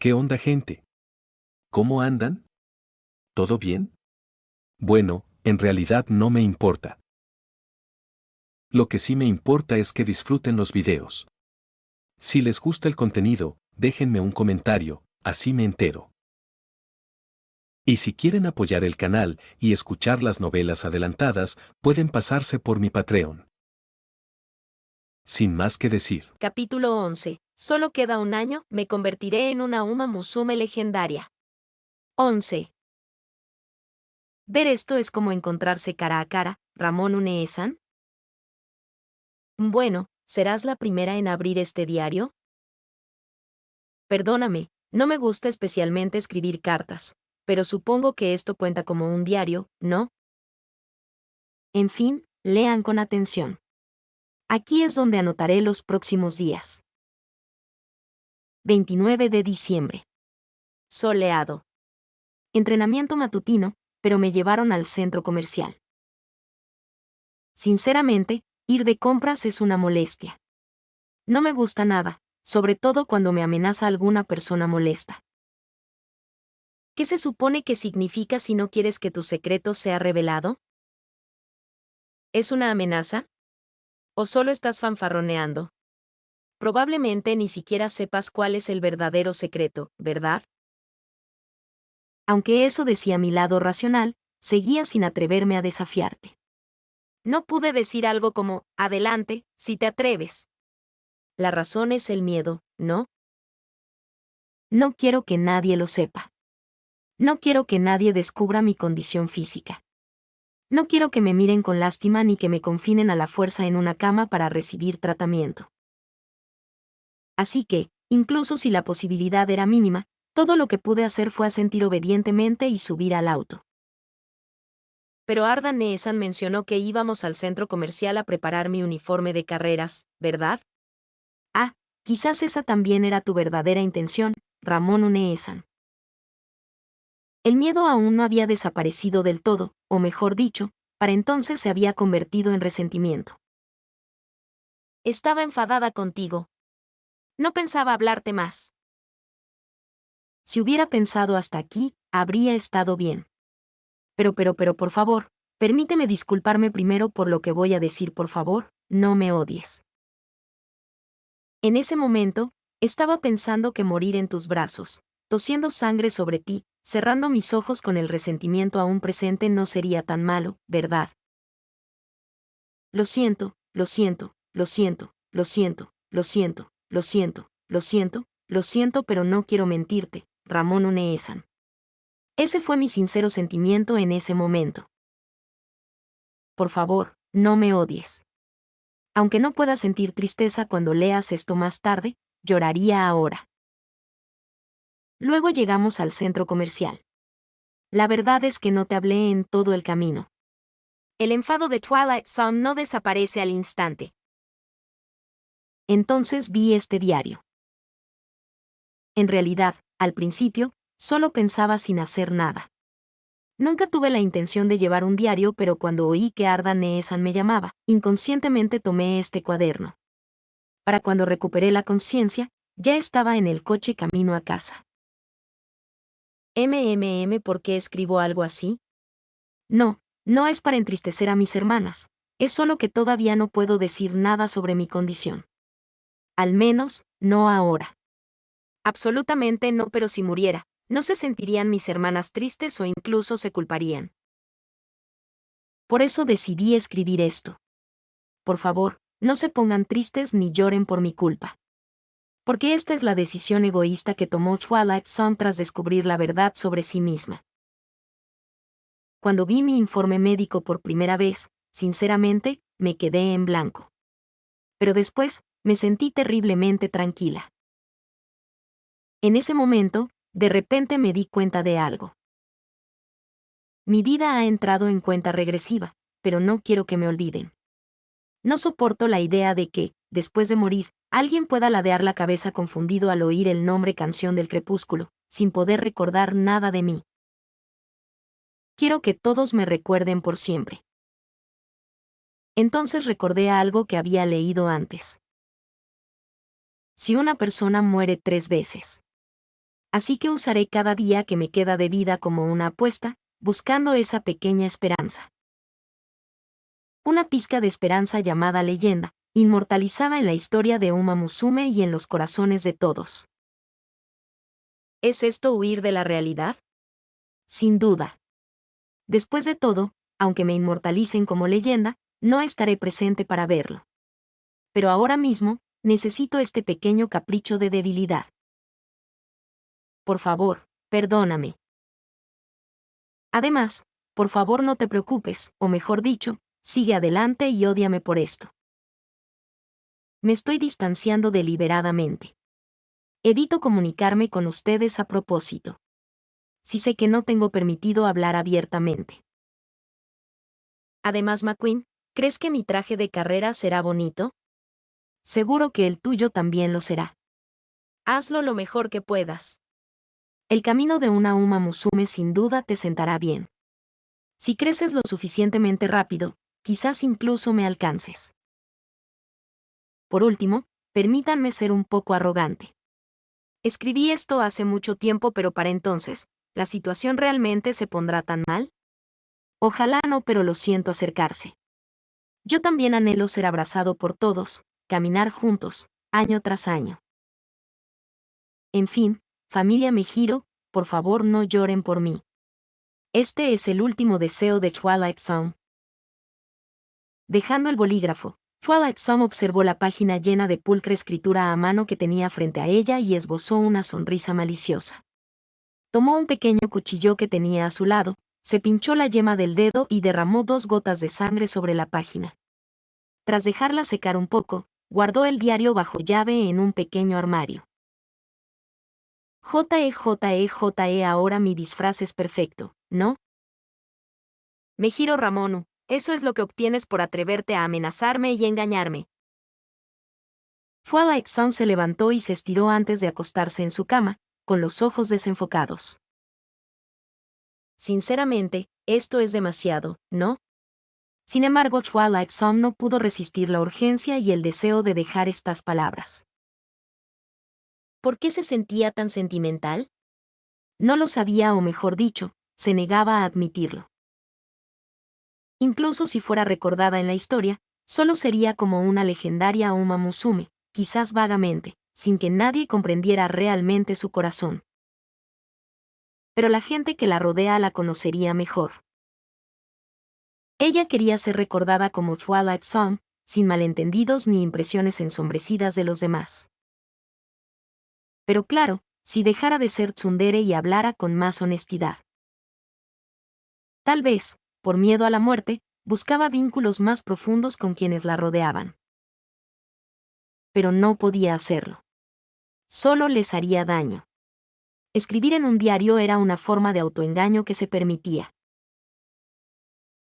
¿Qué onda, gente? ¿Cómo andan? ¿Todo bien? Bueno, en realidad no me importa. Lo que sí me importa es que disfruten los videos. Si les gusta el contenido, déjenme un comentario, así me entero. Y si quieren apoyar el canal y escuchar las novelas adelantadas, pueden pasarse por mi Patreon. Sin más que decir. Capítulo 11. Solo queda un año, me convertiré en una Uma Musume legendaria. 11. Ver esto es como encontrarse cara a cara, Ramón Une-san. Bueno, ¿serás la primera en abrir este diario? Perdóname, no me gusta especialmente escribir cartas, pero supongo que esto cuenta como un diario, ¿no? En fin, lean con atención. Aquí es donde anotaré los próximos días. 29 de diciembre. Soleado. Entrenamiento matutino, pero me llevaron al centro comercial. Sinceramente, ir de compras es una molestia. No me gusta nada, sobre todo cuando me amenaza alguna persona molesta. ¿Qué se supone que significa si no quieres que tu secreto sea revelado? ¿Es una amenaza? ¿O solo estás fanfarroneando? Probablemente ni siquiera sepas cuál es el verdadero secreto, ¿verdad? Aunque eso decía mi lado racional, seguía sin atreverme a desafiarte. No pude decir algo como, adelante, si te atreves. La razón es el miedo, ¿no? No quiero que nadie lo sepa. No quiero que nadie descubra mi condición física. No quiero que me miren con lástima ni que me confinen a la fuerza en una cama para recibir tratamiento. Así que, incluso si la posibilidad era mínima, todo lo que pude hacer fue asentir obedientemente y subir al auto. Pero Arda Neesan mencionó que íbamos al centro comercial a preparar mi uniforme de carreras, ¿verdad? Ah, quizás esa también era tu verdadera intención, Ramón Uneesan. El miedo aún no había desaparecido del todo, o mejor dicho, para entonces se había convertido en resentimiento. Estaba enfadada contigo. No pensaba hablarte más. Si hubiera pensado hasta aquí, habría estado bien. Pero, por favor, permíteme disculparme primero por lo que voy a decir, por favor, no me odies. En ese momento, estaba pensando que morir en tus brazos, tosiendo sangre sobre ti, cerrando mis ojos con el resentimiento aún presente no sería tan malo, ¿verdad? Lo siento, lo siento, lo siento, lo siento, lo siento, lo siento, lo siento, lo siento, pero no quiero mentirte, Ramón Uneesan. Ese fue mi sincero sentimiento en ese momento. Por favor, no me odies. Aunque no pueda sentir tristeza cuando leas esto más tarde, lloraría ahora. Luego llegamos al centro comercial. La verdad es que no te hablé en todo el camino. El enfado de Twilight Zone no desaparece al instante. Entonces vi este diario. En realidad, al principio, solo pensaba sin hacer nada. Nunca tuve la intención de llevar un diario, pero cuando oí que Arda Neesan me llamaba, inconscientemente tomé este cuaderno. Para cuando recuperé la conciencia, ya estaba en el coche camino a casa. ¿Por qué escribo algo así? No, no es para entristecer a mis hermanas, es solo que todavía no puedo decir nada sobre mi condición. Al menos, no ahora. Absolutamente no, pero si muriera, ¿no se sentirían mis hermanas tristes o incluso se culparían? Por eso decidí escribir esto. Por favor, no se pongan tristes ni lloren por mi culpa. Porque esta es la decisión egoísta que tomó Twilight Zone tras descubrir la verdad sobre sí misma. Cuando vi mi informe médico por primera vez, sinceramente, me quedé en blanco. Pero después, me sentí terriblemente tranquila. En ese momento, de repente me di cuenta de algo. Mi vida ha entrado en cuenta regresiva, pero no quiero que me olviden. No soporto la idea de que, después de morir, alguien pueda ladear la cabeza confundido al oír el nombre Canción del Crepúsculo, sin poder recordar nada de mí. Quiero que todos me recuerden por siempre. Entonces recordé algo que había leído antes. Si una persona muere 3 veces, Así que usaré cada día que me queda de vida como una apuesta, buscando esa pequeña esperanza. Una pizca de esperanza llamada leyenda, inmortalizada en la historia de Uma Musume y en los corazones de todos. ¿Es esto huir de la realidad? Sin duda. Después de todo, aunque me inmortalicen como leyenda, no estaré presente para verlo. Pero ahora mismo, necesito este pequeño capricho de debilidad. Por favor, perdóname. Además, por favor no te preocupes, o mejor dicho, sigue adelante y ódiame por esto. Me estoy distanciando deliberadamente. Evito comunicarme con ustedes a propósito. Sí sé que no tengo permitido hablar abiertamente. Además, McQueen, ¿crees que mi traje de carrera será bonito? Seguro que el tuyo también lo será. Hazlo lo mejor que puedas. El camino de una Uma Musume sin duda te sentará bien. Si creces lo suficientemente rápido, quizás incluso me alcances. Por último, permítanme ser un poco arrogante. Escribí esto hace mucho tiempo, pero para entonces, ¿la situación realmente se pondrá tan mal? Ojalá no, pero lo siento acercarse. Yo también anhelo ser abrazado por todos, caminar juntos, año tras año. En fin, familia Mejiro, por favor no lloren por mí. Este es el último deseo de Twilight Zone. Dejando el bolígrafo, Twilight Zone observó la página llena de pulcra escritura a mano que tenía frente a ella y esbozó una sonrisa maliciosa. Tomó un pequeño cuchillo que tenía a su lado, se pinchó la yema del dedo y derramó 2 gotas de sangre sobre la página. Tras dejarla secar un poco, guardó el diario bajo llave en un pequeño armario. JE, ahora mi disfraz es perfecto, ¿no? Mejiro Ramonu, eso es lo que obtienes por atreverte a amenazarme y engañarme. Twilight Zone se levantó y se estiró antes de acostarse en su cama, con los ojos desenfocados. Sinceramente, esto es demasiado, ¿no? Sin embargo, Twilight Zone no pudo resistir la urgencia y el deseo de dejar estas palabras. ¿Por qué se sentía tan sentimental? No lo sabía, o mejor dicho, se negaba a admitirlo. Incluso si fuera recordada en la historia, solo sería como una legendaria Uma Musume, quizás vagamente, sin que nadie comprendiera realmente su corazón. Pero la gente que la rodea la conocería mejor. Ella quería ser recordada como Twilight Zone, sin malentendidos ni impresiones ensombrecidas de los demás. Pero claro, si dejara de ser tsundere y hablara con más honestidad. Tal vez, por miedo a la muerte, buscaba vínculos más profundos con quienes la rodeaban. Pero no podía hacerlo. Solo les haría daño. Escribir en un diario era una forma de autoengaño que se permitía.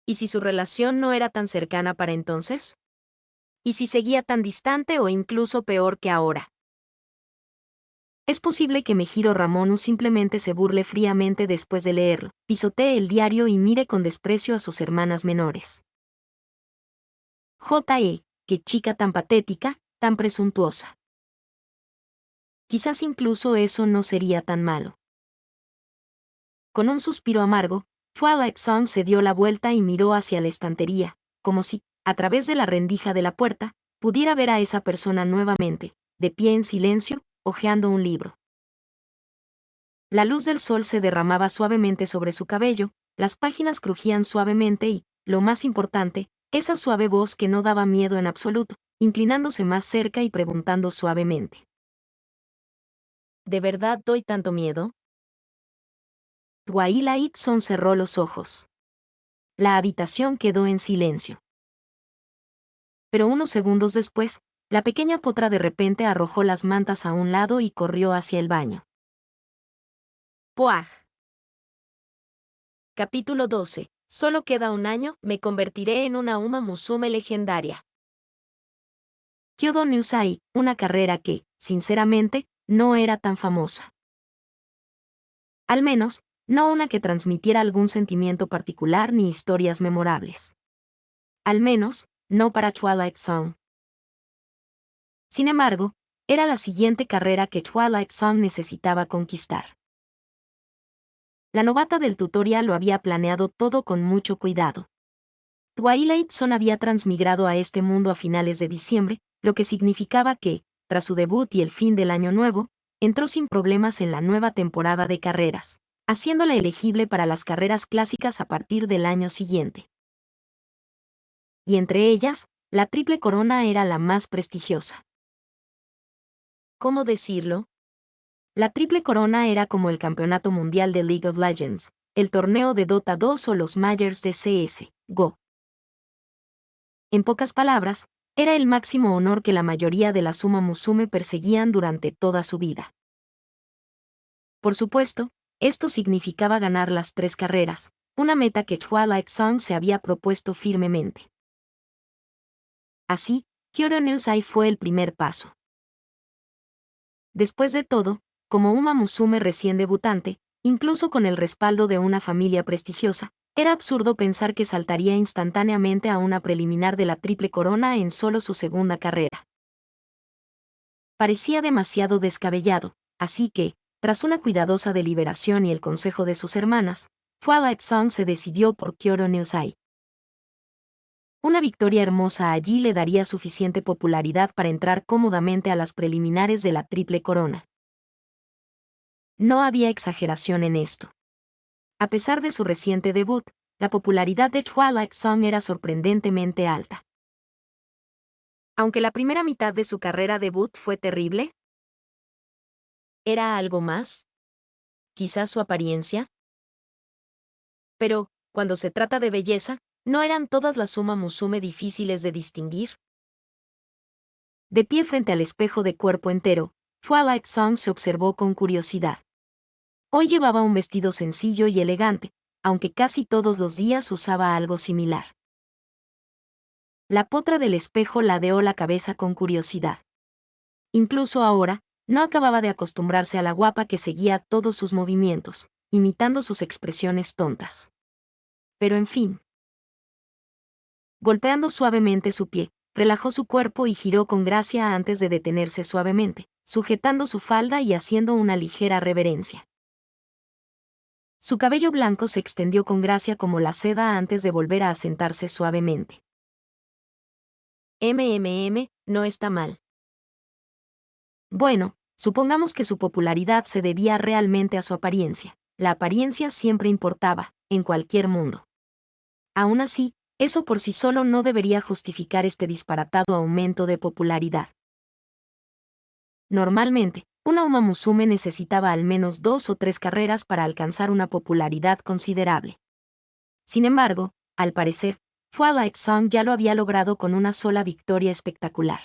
¿Y si su relación no era tan cercana para entonces? ¿Y si seguía tan distante o incluso peor que ahora? Es posible que Mejiro Ramonu simplemente se burle fríamente después de leerlo, pisotee el diario y mire con desprecio a sus hermanas menores. Qué chica tan patética, tan presuntuosa. Quizás incluso eso no sería tan malo. Con un suspiro amargo, Twilight Zone se dio la vuelta y miró hacia la estantería, como si, a través de la rendija de la puerta, pudiera ver a esa persona nuevamente, de pie en silencio, hojeando un libro. La luz del sol se derramaba suavemente sobre su cabello, las páginas crujían suavemente y, lo más importante, esa suave voz que no daba miedo en absoluto, inclinándose más cerca y preguntando suavemente. ¿De verdad doy tanto miedo? Twilight Zone cerró los ojos. La habitación quedó en silencio. Pero unos segundos después, la pequeña potra de repente arrojó las mantas a un lado y corrió hacia el baño. Puaj. Capítulo 12. Solo queda un año, me convertiré en una Uma Musume legendaria. Kyodo Newsai, una carrera que, sinceramente, no era tan famosa. Al menos, no una que transmitiera algún sentimiento particular ni historias memorables. Al menos, no para Twilight Zone. Sin embargo, era la siguiente carrera que Twilight Zone necesitaba conquistar. La novata del tutorial lo había planeado todo con mucho cuidado. Twilight Zone había transmigrado a este mundo a finales de diciembre, lo que significaba que, tras su debut y el fin del año nuevo, entró sin problemas en la nueva temporada de carreras, haciéndola elegible para las carreras clásicas a partir del año siguiente. Y entre ellas, la Triple Corona era la más prestigiosa. ¿Cómo decirlo? La Triple Corona era como el Campeonato Mundial de League of Legends, el torneo de Dota 2 o los Majors de CS:GO. En pocas palabras, era el máximo honor que la mayoría de las Uma Musume perseguían durante toda su vida. Por supuesto, esto significaba ganar las 3 carreras, una meta que Twilight Zone se había propuesto firmemente. Así, Kyoto News-ai fue el primer paso. Después de todo, como Uma Musume recién debutante, incluso con el respaldo de una familia prestigiosa, era absurdo pensar que saltaría instantáneamente a una preliminar de la Triple Corona en solo su segunda carrera. Parecía demasiado descabellado, así que, tras una cuidadosa deliberación y el consejo de sus hermanas, Twilight Zone se decidió por Kyoto News-ai. Una victoria hermosa allí le daría suficiente popularidad para entrar cómodamente a las preliminares de la Triple Corona. No había exageración en esto. A pesar de su reciente debut, la popularidad de Twilight Zone era sorprendentemente alta. Aunque la primera mitad de su carrera debut fue terrible, ¿era algo más? ¿Quizás su apariencia? Pero, cuando se trata de belleza, ¿no eran todas las Uma Musume difíciles de distinguir? De pie frente al espejo de cuerpo entero, Twilight Zone se observó con curiosidad. Hoy llevaba un vestido sencillo y elegante, aunque casi todos los días usaba algo similar. La potra del espejo ladeó la cabeza con curiosidad. Incluso ahora, no acababa de acostumbrarse a la guapa que seguía todos sus movimientos, imitando sus expresiones tontas. Pero en fin. Golpeando suavemente su pie, relajó su cuerpo y giró con gracia antes de detenerse suavemente, sujetando su falda y haciendo una ligera reverencia. Su cabello blanco se extendió con gracia como la seda antes de volver a asentarse suavemente. No está mal. Bueno, supongamos que su popularidad se debía realmente a su apariencia. La apariencia siempre importaba, en cualquier mundo. Aún así, eso por sí solo no debería justificar este disparatado aumento de popularidad. Normalmente, una Uma Musume necesitaba al menos 2 o 3 carreras para alcanzar una popularidad considerable. Sin embargo, al parecer, Twilight Zone ya lo había logrado con una sola victoria espectacular.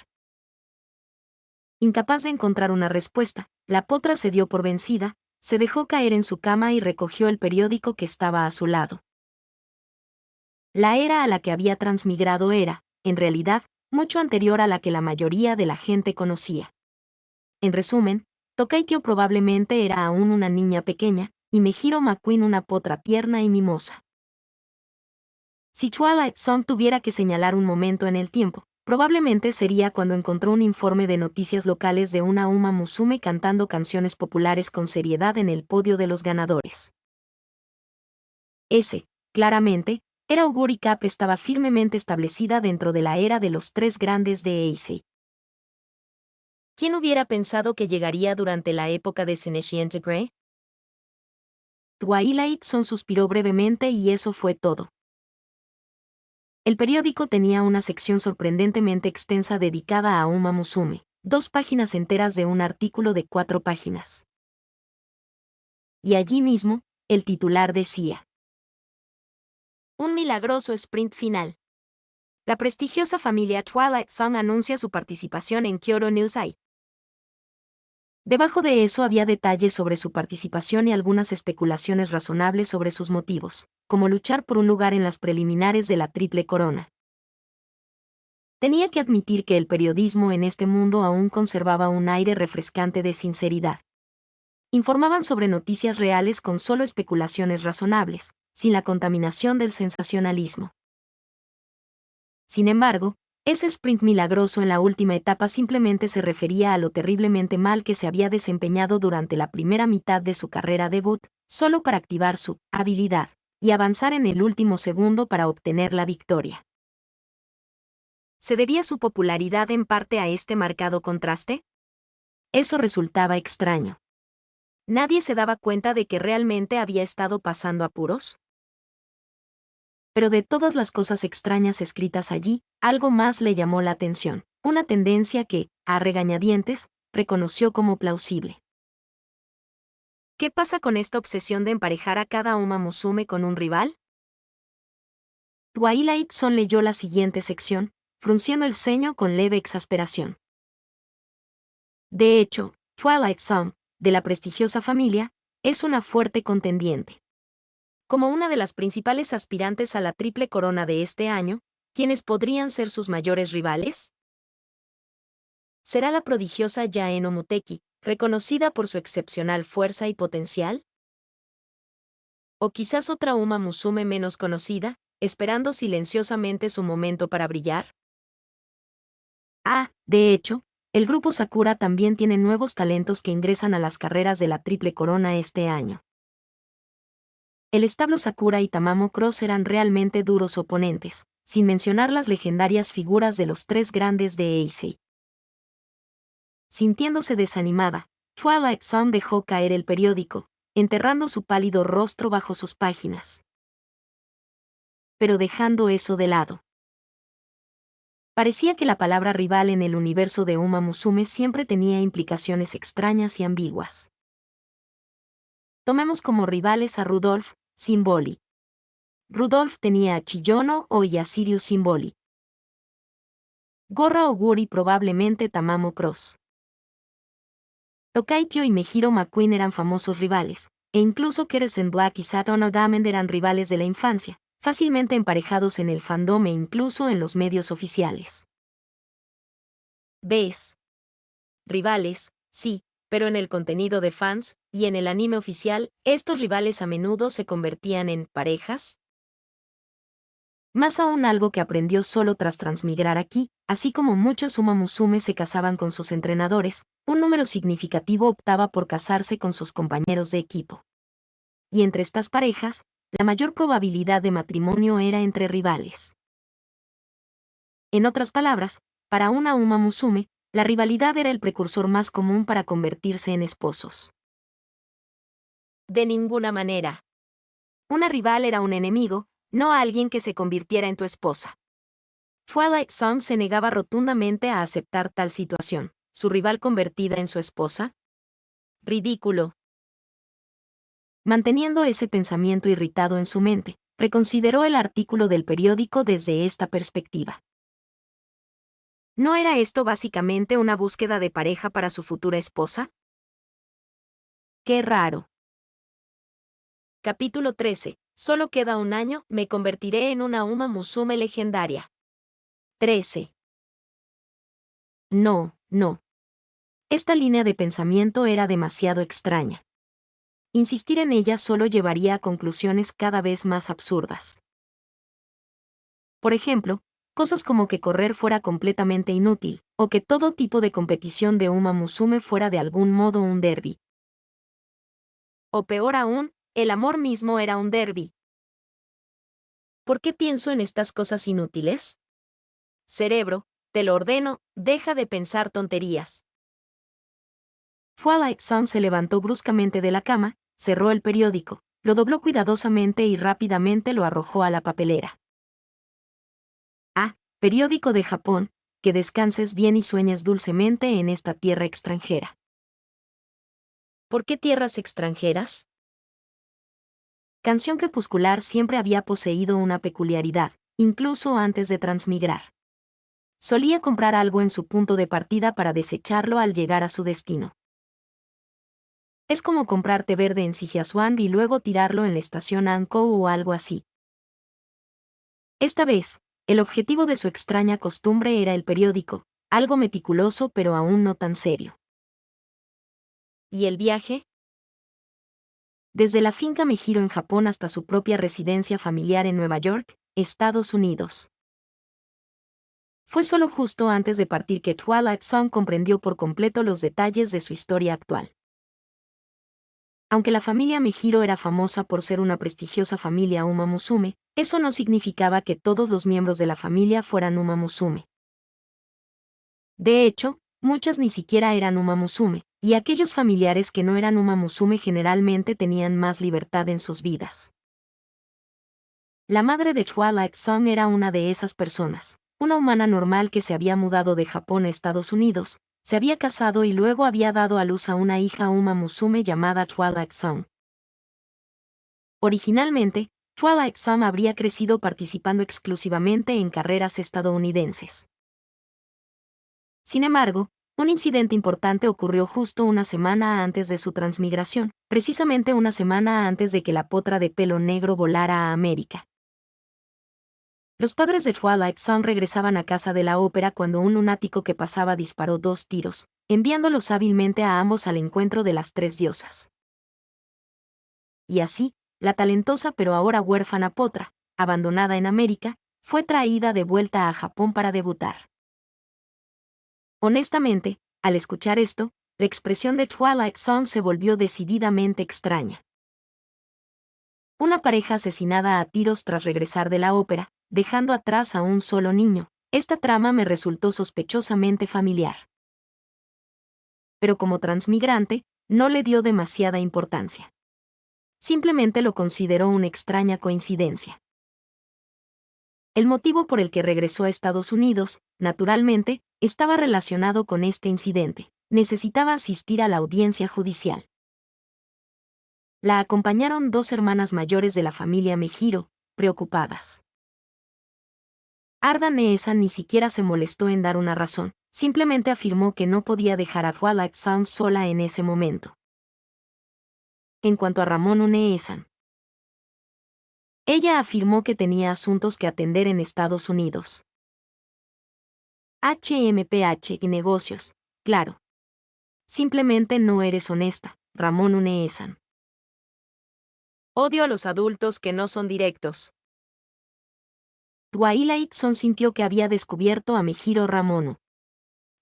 Incapaz de encontrar una respuesta, la potra se dio por vencida, se dejó caer en su cama y recogió el periódico que estaba a su lado. La era a la que había transmigrado era, en realidad, mucho anterior a la que la mayoría de la gente conocía. En resumen, Tokaityō probablemente era aún una niña pequeña, y Mejiro McQueen una potra tierna y mimosa. Si Twilight Zone tuviera que señalar un momento en el tiempo, probablemente sería cuando encontró un informe de noticias locales de una Uma Musume cantando canciones populares con seriedad en el podio de los ganadores. Ese, claramente, era Auguri Cup estaba firmemente establecida dentro de la era de los 3 grandes de Eisei. ¿Quién hubiera pensado que llegaría durante la época de Cenicienta Grey? Twilight Zone suspiró brevemente y eso fue todo. El periódico tenía una sección sorprendentemente extensa dedicada a Uma Musume, 2 páginas enteras de un artículo de 4 páginas. Y allí mismo, el titular decía: un milagroso sprint final. La prestigiosa familia Twilight Zone anuncia su participación en Kyoto News-ai. Debajo de eso había detalles sobre su participación y algunas especulaciones razonables sobre sus motivos, como luchar por un lugar en las preliminares de la Triple Corona. Tenía que admitir que el periodismo en este mundo aún conservaba un aire refrescante de sinceridad. Informaban sobre noticias reales con solo especulaciones razonables, sin la contaminación del sensacionalismo. Sin embargo, ese sprint milagroso en la última etapa simplemente se refería a lo terriblemente mal que se había desempeñado durante la primera mitad de su carrera debut, solo para activar su habilidad y avanzar en el último segundo para obtener la victoria. ¿Se debía su popularidad en parte a este marcado contraste? Eso resultaba extraño. ¿Nadie se daba cuenta de que realmente había estado pasando apuros? Pero de todas las cosas extrañas escritas allí, algo más le llamó la atención, una tendencia que, a regañadientes, reconoció como plausible. ¿Qué pasa con esta obsesión de emparejar a cada Uma Musume con un rival? Twilight Zone leyó la siguiente sección, frunciendo el ceño con leve exasperación. De hecho, Twilight Zone, de la prestigiosa familia, es una fuerte contendiente. Como una de las principales aspirantes a la triple corona de este año, ¿quiénes podrían ser sus mayores rivales? ¿Será la prodigiosa Yaen Omuteki, reconocida por su excepcional fuerza y potencial? ¿O quizás otra Uma Musume menos conocida, esperando silenciosamente su momento para brillar? De hecho, el grupo Sakura también tiene nuevos talentos que ingresan a las carreras de la triple corona este año. El establo Sakura y Tamamo Cross eran realmente duros oponentes, sin mencionar las legendarias figuras de los tres grandes de Eisei. Sintiéndose desanimada, Twilight Zone dejó caer el periódico, enterrando su pálido rostro bajo sus páginas. Pero dejando eso de lado. Parecía que la palabra rival en el universo de Uma Musume siempre tenía implicaciones extrañas y ambiguas. Tomemos como rivales a Rudolph Simboli. Rudolph tenía a Chiyono y a Sirius Simboli. Gorra Oguri probablemente Tamamo Cross. Tokaityo y Mejiro McQueen eran famosos rivales, e incluso Keresen Black y Sato Damen eran rivales de la infancia, fácilmente emparejados en el fandom e incluso en los medios oficiales. ¿Ves? Rivales, sí, pero en el contenido de fans, y en el anime oficial, estos rivales a menudo se convertían en parejas. Más aún algo que aprendió solo tras transmigrar aquí, así como muchos Uma Musume se casaban con sus entrenadores, un número significativo optaba por casarse con sus compañeros de equipo. Y entre estas parejas, la mayor probabilidad de matrimonio era entre rivales. En otras palabras, para una Uma Musume, la rivalidad era el precursor más común para convertirse en esposos. De ninguna manera. Una rival era un enemigo, no alguien que se convirtiera en tu esposa. Twilight Zone se negaba rotundamente a aceptar tal situación, su rival convertida en su esposa. Ridículo. Manteniendo ese pensamiento irritado en su mente, reconsideró el artículo del periódico desde esta perspectiva. ¿No era esto básicamente una búsqueda de pareja para su futura esposa? ¡Qué raro! Capítulo 13. Solo queda un año, me convertiré en una Uma Musume legendaria. 13. No. Esta línea de pensamiento era demasiado extraña. Insistir en ella solo llevaría a conclusiones cada vez más absurdas. Por ejemplo, cosas como que correr fuera completamente inútil, o que todo tipo de competición de Uma Musume fuera de algún modo un derbi. O peor aún, el amor mismo era un derbi. ¿Por qué pienso en estas cosas inútiles? Cerebro, te lo ordeno, deja de pensar tonterías. Twilight Zone se levantó bruscamente de la cama, cerró el periódico, lo dobló cuidadosamente y rápidamente lo arrojó a la papelera. Periódico de Japón, que descanses bien y sueñes dulcemente en esta tierra extranjera. ¿Por qué tierras extranjeras? Canción Crepuscular siempre había poseído una peculiaridad, incluso antes de transmigrar. Solía comprar algo en su punto de partida para desecharlo al llegar a su destino. Es como comprar té verde en Sijiazhuang y luego tirarlo en la estación Ankou o algo así. Esta vez, el objetivo de su extraña costumbre era el periódico, algo meticuloso pero aún no tan serio. ¿Y el viaje? Desde la finca Mejiro en Japón hasta su propia residencia familiar en Nueva York, Estados Unidos. Fue solo justo antes de partir que Twilight Zone comprendió por completo los detalles de su historia actual. Aunque la familia Mejiro era famosa por ser una prestigiosa familia Uma Musume, eso no significaba que todos los miembros de la familia fueran Uma Musume. De hecho, muchas ni siquiera eran Uma Musume, y aquellos familiares que no eran Uma Musume generalmente tenían más libertad en sus vidas. La madre de Twilight Zone era una de esas personas, una humana normal que se había mudado de Japón a Estados Unidos, se había casado y luego había dado a luz a una hija Uma Musume llamada Twilight Zone. Originalmente, Twilight Zone habría crecido participando exclusivamente en carreras estadounidenses. Sin embargo, un incidente importante ocurrió justo una semana antes de su transmigración, precisamente una semana antes de que la potra de pelo negro volara a América. Los padres de Twilight Zone regresaban a casa de la ópera cuando un lunático que pasaba disparó 2 tiros, enviándolos hábilmente a ambos al encuentro de las 3 diosas. Y así, la talentosa pero ahora huérfana potra, abandonada en América, fue traída de vuelta a Japón para debutar. Honestamente, al escuchar esto, la expresión de Twilight Zone se volvió decididamente extraña. Una pareja asesinada a tiros tras regresar de la ópera, dejando atrás a un solo niño. Esta trama me resultó sospechosamente familiar. Pero como transmigrante, no le dio demasiada importancia. Simplemente lo consideró una extraña coincidencia. El motivo por el que regresó a Estados Unidos, naturalmente, estaba relacionado con este incidente. Necesitaba asistir a la audiencia judicial. La acompañaron 2 hermanas mayores de la familia Mejiro, preocupadas. Arda Neesan ni siquiera se molestó en dar una razón, simplemente afirmó que no podía dejar a Twilight Zone sola en ese momento. En cuanto a Ramonu Neesan, ella afirmó que tenía asuntos que atender en Estados Unidos. HMPH y negocios, claro. Simplemente no eres honesta, Ramonu Neesan. Odio a los adultos que no son directos. Twilight Zone sintió que había descubierto a Mejiro Ramonu.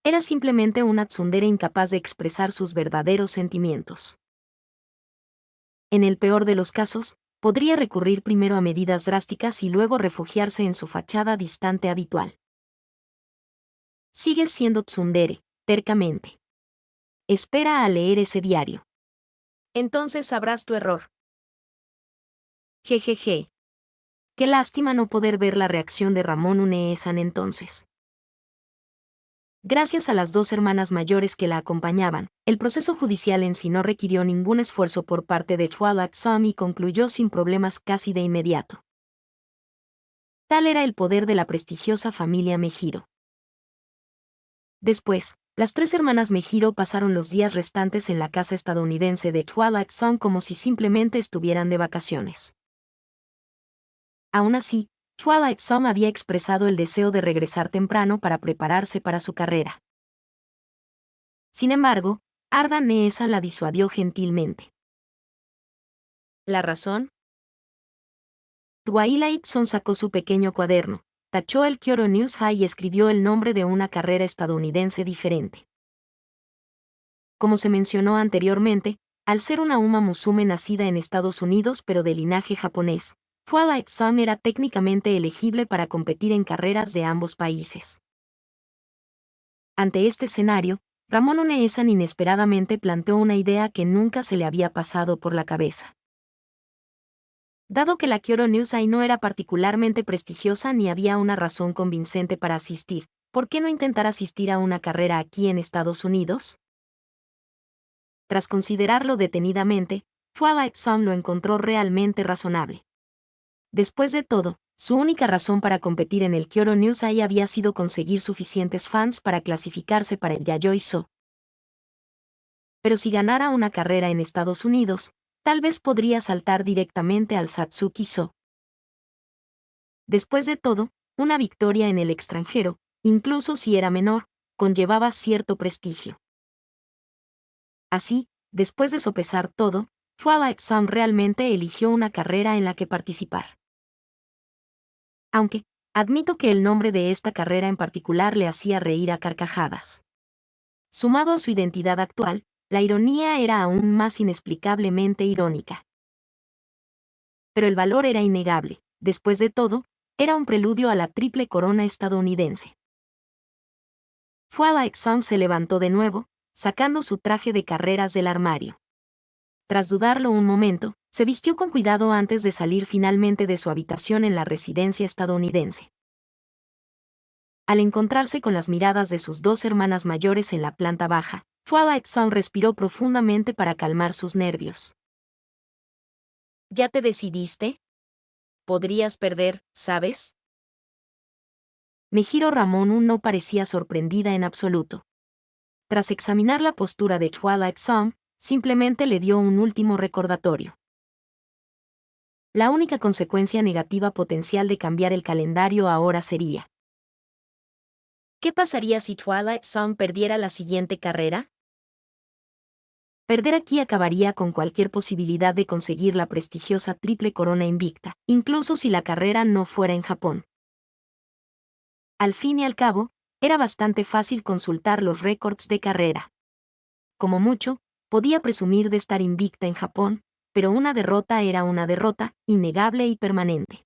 Era simplemente una tsundere incapaz de expresar sus verdaderos sentimientos. En el peor de los casos, podría recurrir primero a medidas drásticas y luego refugiarse en su fachada distante habitual. Sigues siendo tsundere, tercamente. Espera a leer ese diario. Entonces sabrás tu error. Jejeje. Qué lástima no poder ver la reacción de Ramonu Neesan entonces. Gracias a las 2 hermanas mayores que la acompañaban, el proceso judicial en sí no requirió ningún esfuerzo por parte de Twilight Zone y concluyó sin problemas casi de inmediato. Tal era el poder de la prestigiosa familia Mejiro. Después, las 3 hermanas Mejiro pasaron los días restantes en la casa estadounidense de Twilight Zone como si simplemente estuvieran de vacaciones. Aún así, Twilight Zone había expresado el deseo de regresar temprano para prepararse para su carrera. Sin embargo, Arda Neesan la disuadió gentilmente. ¿La razón? Twilight Zone sacó su pequeño cuaderno, tachó el Kyoto News High y escribió el nombre de una carrera estadounidense diferente. Como se mencionó anteriormente, al ser una Uma Musume nacida en Estados Unidos pero de linaje japonés, Twilight Zone era técnicamente elegible para competir en carreras de ambos países. Ante este escenario, Ramonu Neesan inesperadamente planteó una idea que nunca se le había pasado por la cabeza. Dado que la Kyoto Newsai no era particularmente prestigiosa ni había una razón convincente para asistir, ¿por qué no intentar asistir a una carrera aquí en Estados Unidos? Tras considerarlo detenidamente, Twilight Zone lo encontró realmente razonable. Después de todo, su única razón para competir en el Kyoto Newsai había sido conseguir suficientes fans para clasificarse para el Yayoi-So. Pero si ganara una carrera en Estados Unidos, tal vez podría saltar directamente al Satsuki-So. Después de todo, una victoria en el extranjero, incluso si era menor, conllevaba cierto prestigio. Así, después de sopesar todo, Twilight Zone realmente eligió una carrera en la que participar. Aunque, admito que el nombre de esta carrera en particular le hacía reír a carcajadas. Sumado a su identidad actual, La ironía era aún más inexplicablemente irónica. Pero el valor era innegable. Después de todo, era un preludio a la triple corona estadounidense. Hua Baeksan se levantó de nuevo, sacando su traje de carreras del armario. Tras dudarlo un momento, se vistió con cuidado antes de salir finalmente de su habitación en la residencia estadounidense. Al encontrarse con las miradas de sus dos hermanas mayores en la planta baja, Hua Baeksan respiró profundamente para calmar sus nervios. ¿Ya te decidiste? Podrías perder, ¿sabes? Mejiro Ramón no parecía sorprendida en absoluto. Tras examinar la postura de Hua Baeksan, simplemente le dio un último recordatorio. La única consecuencia negativa potencial de cambiar el calendario ahora sería: ¿qué pasaría si Twilight Zone perdiera la siguiente carrera? Perder aquí acabaría con cualquier posibilidad de conseguir la prestigiosa triple corona invicta, incluso si la carrera no fuera en Japón. Al fin y al cabo, era bastante fácil consultar los récords de carrera. Como mucho, podía presumir de estar invicta en Japón, pero una derrota era una derrota, innegable y permanente.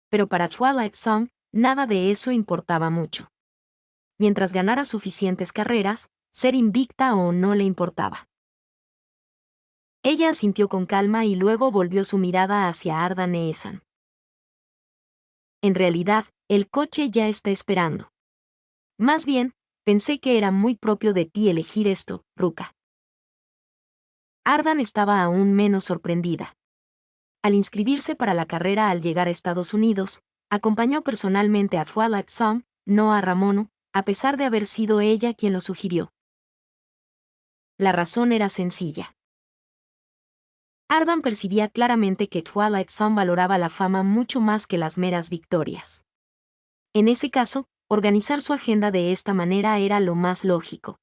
Pero para Twilight Zone, nada de eso importaba mucho. Mientras ganara suficientes carreras, ser invicta o no le importaba. Ella asintió con calma y luego volvió su mirada hacia Arda Neesan. En realidad, el coche ya está esperando. Más bien, pensé que era muy propio de ti elegir esto, Ruka. Ardan estaba aún menos sorprendida. Al inscribirse para la carrera al llegar a Estados Unidos, acompañó personalmente a Twilight Zone, no a Ramono, a pesar de haber sido ella quien lo sugirió. La razón era sencilla. Ardan percibía claramente que Twilight Zone valoraba la fama mucho más que las meras victorias. En ese caso, organizar su agenda de esta manera era lo más lógico.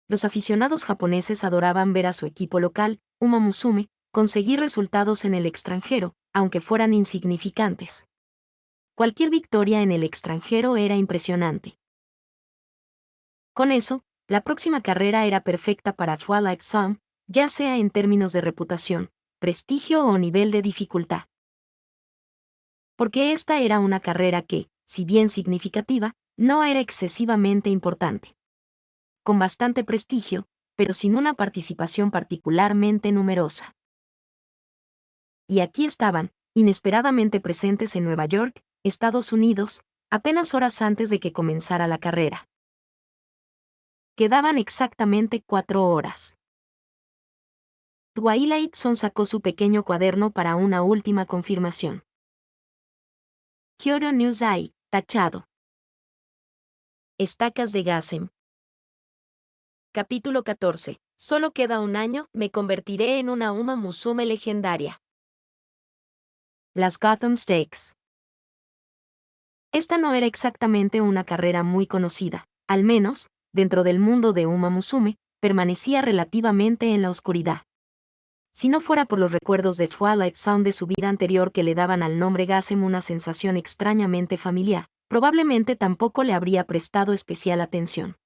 Los aficionados japoneses adoraban ver a su equipo local, Uma Musume, conseguir resultados en el extranjero, aunque fueran insignificantes. Cualquier victoria en el extranjero era impresionante. Con eso, la próxima carrera era perfecta para Twilight Zone, ya sea en términos de reputación, prestigio o nivel de dificultad. Porque esta era una carrera que, si bien significativa, no era excesivamente importante. Con bastante prestigio, pero sin una participación particularmente numerosa. Y aquí estaban, inesperadamente presentes en Nueva York, Estados Unidos, apenas horas antes de que comenzara la carrera. Quedaban exactamente 4 horas. Twilight Zone sacó su pequeño cuaderno para una última confirmación. Kyoto Newsai, tachado. Estacas de Gasem. Capítulo 14. Solo queda un año, me convertiré en una Uma Musume legendaria. Las Gotham Stakes. Esta no era exactamente una carrera muy conocida, al menos, dentro del mundo de Uma Musume, permanecía relativamente en la oscuridad. Si no fuera por los recuerdos de Twilight Zone de su vida anterior que le daban al nombre Gasem una sensación extrañamente familiar, probablemente tampoco le habría prestado especial atención.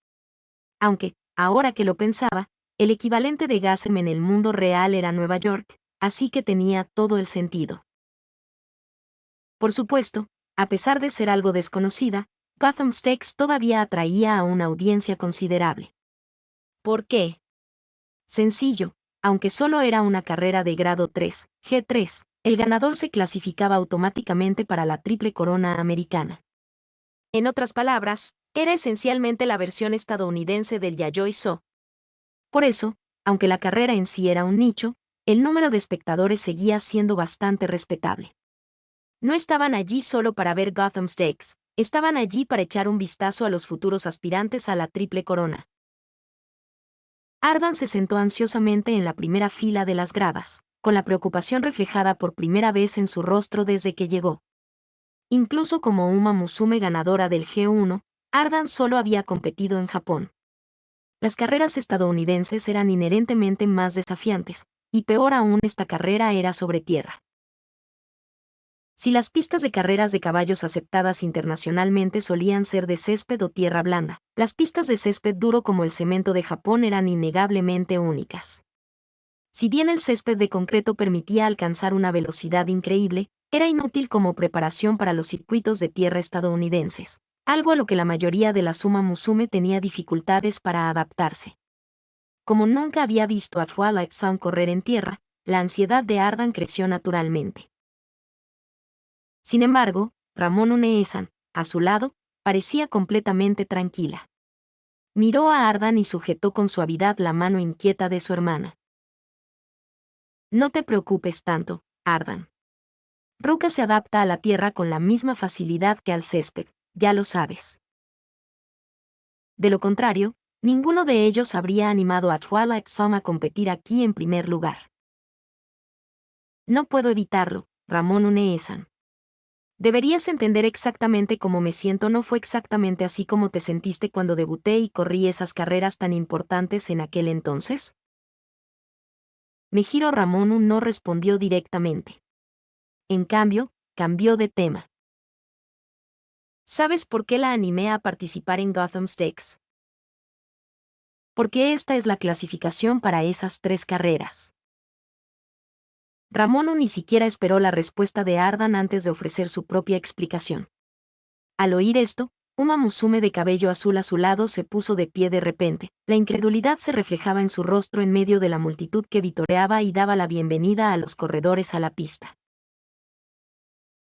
Aunque, ahora que lo pensaba, el equivalente de Gasem en el mundo real era Nueva York, así que tenía todo el sentido. Por supuesto, a pesar de ser algo desconocida, Gotham Stakes todavía atraía a una audiencia considerable. ¿Por qué? Sencillo, aunque solo era una carrera de grado 3, G3, el ganador se clasificaba automáticamente para la triple corona americana. En otras palabras, era esencialmente la versión estadounidense del Yayoi So. Por eso, aunque la carrera en sí era un nicho, el número de espectadores seguía siendo bastante respetable. No estaban allí solo para ver Gotham Stakes, estaban allí para echar un vistazo a los futuros aspirantes a la triple corona. Ardan se sentó ansiosamente en la primera fila de las gradas, con la preocupación reflejada por primera vez en su rostro desde que llegó. Incluso como Uma Musume ganadora del G1, Ardan solo había competido en Japón. Las carreras estadounidenses eran inherentemente más desafiantes, y peor aún esta carrera era sobre tierra. Si las pistas de carreras de caballos aceptadas internacionalmente solían ser de césped o tierra blanda, las pistas de césped duro como el cemento de Japón eran innegablemente únicas. Si bien el césped de concreto permitía alcanzar una velocidad increíble, era inútil como preparación para los circuitos de tierra estadounidenses, algo a lo que la mayoría de la Suma Musume tenía dificultades para adaptarse. Como nunca había visto a Twilight Zone correr en tierra, la ansiedad de Ardan creció naturalmente. Sin embargo, Ramón Uneesan, a su lado, parecía completamente tranquila. Miró a Ardan y sujetó con suavidad la mano inquieta de su hermana. No te preocupes tanto, Ardan. Ruka se adapta a la tierra con la misma facilidad que al césped, ya lo sabes. De lo contrario, ninguno de ellos habría animado a Twilight Zone a competir aquí en primer lugar. No puedo evitarlo, Ramón Uneesan. Deberías entender exactamente cómo me siento. No fue exactamente así como te sentiste cuando debuté y corrí esas carreras tan importantes en aquel entonces. Mejiro Ramonu no respondió directamente. En cambio, cambió de tema. ¿Sabes por qué la animé a participar en Gotham Stakes? Porque esta es la clasificación para esas 3 carreras. Ramonu ni siquiera esperó la respuesta de Ardan antes de ofrecer su propia explicación. Al oír esto, Uma Musume de cabello azul azulado se puso de pie de repente. La incredulidad se reflejaba en su rostro en medio de la multitud que vitoreaba y daba la bienvenida a los corredores a la pista.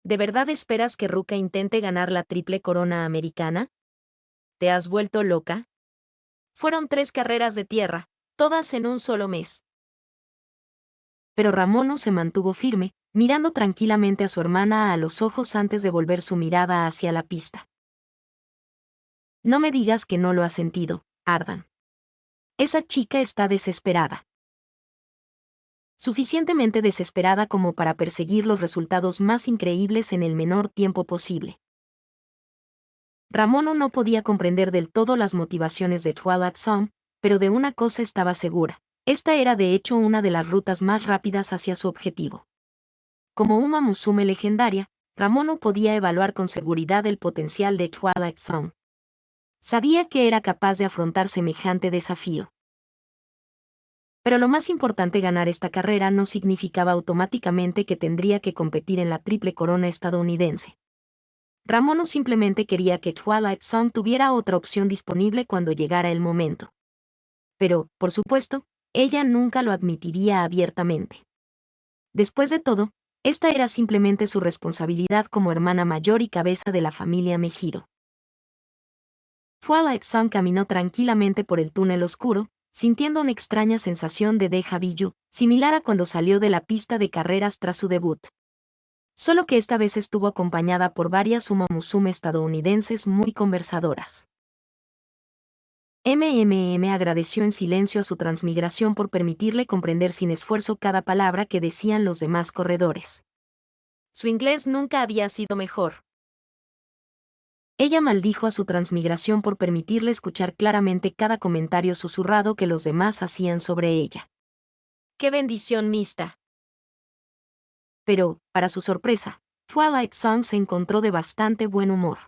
¿De verdad esperas que Ruka intente ganar la triple corona americana? ¿Te has vuelto loca? Fueron 3 carreras de tierra, todas en un solo mes. Pero Ramonu se mantuvo firme, mirando tranquilamente a su hermana a los ojos antes de volver su mirada hacia la pista. No me digas que no lo has sentido, Ardan. Esa chica está desesperada. Suficientemente desesperada como para perseguir los resultados más increíbles en el menor tiempo posible. Ramonu no podía comprender del todo las motivaciones de Twilight Zone, pero de una cosa estaba segura. Esta era de hecho una de las rutas más rápidas hacia su objetivo. Como Uma Musume legendaria, Ramonu podía evaluar con seguridad el potencial de Twilight Zone. Sabía que era capaz de afrontar semejante desafío. Pero lo más importante, ganar esta carrera no significaba automáticamente que tendría que competir en la triple corona estadounidense. Ramonu simplemente quería que Twilight Zone tuviera otra opción disponible cuando llegara el momento. Pero, por supuesto, ella nunca lo admitiría abiertamente. Después de todo, esta era simplemente su responsabilidad como hermana mayor y cabeza de la familia Mejiro. Twilight Zone caminó tranquilamente por el túnel oscuro, sintiendo una extraña sensación de déjà vu, similar a cuando salió de la pista de carreras tras su debut. Solo que esta vez estuvo acompañada por varias Uma Musume estadounidenses muy conversadoras. Agradeció en silencio a su transmigración por permitirle comprender sin esfuerzo cada palabra que decían los demás corredores. Su inglés nunca había sido mejor. Ella maldijo a su transmigración por permitirle escuchar claramente cada comentario susurrado que los demás hacían sobre ella. ¡Qué bendición mixta! Pero, para su sorpresa, Twilight Zone se encontró de bastante buen humor.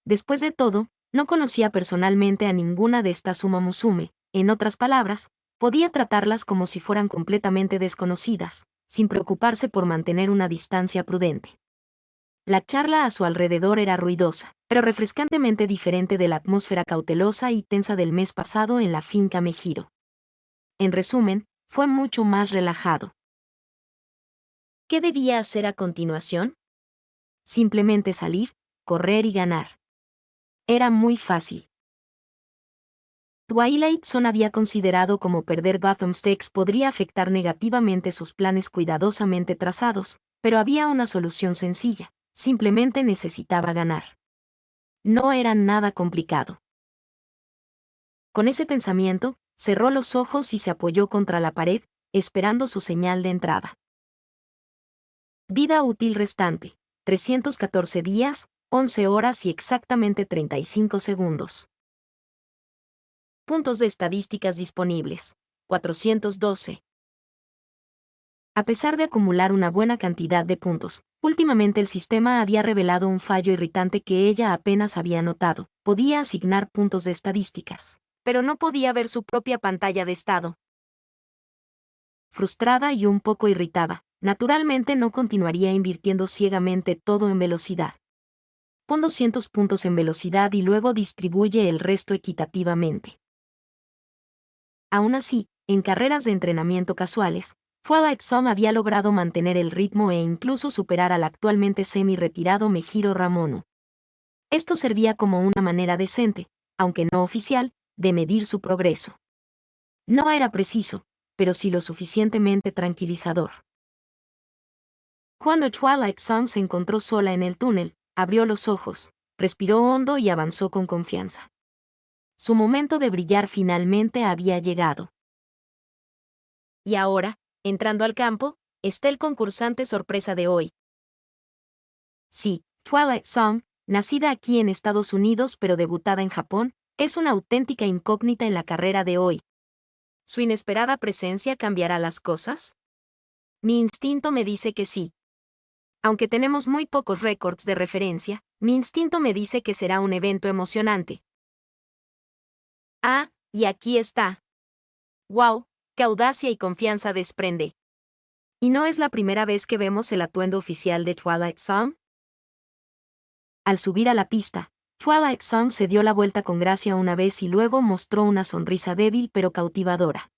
Después de todo, no conocía personalmente a ninguna de estas Uma Musume. En otras palabras, podía tratarlas como si fueran completamente desconocidas, sin preocuparse por mantener una distancia prudente. La charla a su alrededor era ruidosa, pero refrescantemente diferente de la atmósfera cautelosa y tensa del mes pasado en la finca Mejiro. En resumen, fue mucho más relajado. ¿Qué debía hacer a continuación? Simplemente salir, correr y ganar. Era muy fácil. Twilight Zone había considerado cómo perder Gotham Stakes podría afectar negativamente sus planes cuidadosamente trazados, pero había una solución sencilla: simplemente necesitaba ganar. No era nada complicado. Con ese pensamiento, cerró los ojos y se apoyó contra la pared, esperando su señal de entrada. Vida útil restante: 314 días, 11 horas y exactamente 35 segundos. Puntos de estadísticas disponibles: 412. A pesar de acumular una buena cantidad de puntos, Últimamente el sistema había revelado un fallo irritante que ella apenas había notado. Podía asignar puntos de estadísticas, pero no podía ver su propia pantalla de estado. Frustrada y un poco irritada, naturalmente no continuaría invirtiendo ciegamente todo en velocidad. Pon 200 puntos en velocidad y luego distribuye el resto equitativamente. Aún así, en carreras de entrenamiento casuales, Twilight Zone había logrado mantener el ritmo e incluso superar al actualmente semi-retirado Mejiro Ramonu. Esto servía como una manera decente, aunque no oficial, de medir su progreso. No era preciso, pero sí lo suficientemente tranquilizador. Cuando Twilight Zone se encontró sola en el túnel, abrió los ojos, respiró hondo y avanzó con confianza. Su momento de brillar finalmente había llegado. Y ahora, entrando al campo, está el concursante sorpresa de hoy. Sí, Twilight Zone, nacida aquí en Estados Unidos pero debutada en Japón, es una auténtica incógnita en la carrera de hoy. ¿Su inesperada presencia cambiará las cosas? Mi instinto me dice que sí. Aunque tenemos muy pocos récords de referencia, mi instinto me dice que será un evento emocionante. Ah, y aquí está. ¡Wow! ¡Qué audacia y confianza desprende! ¿Y no es la primera vez que vemos el atuendo oficial de Twilight Zone? Al subir a la pista, Twilight Zone se dio la vuelta con gracia una vez y luego mostró una sonrisa débil pero cautivadora.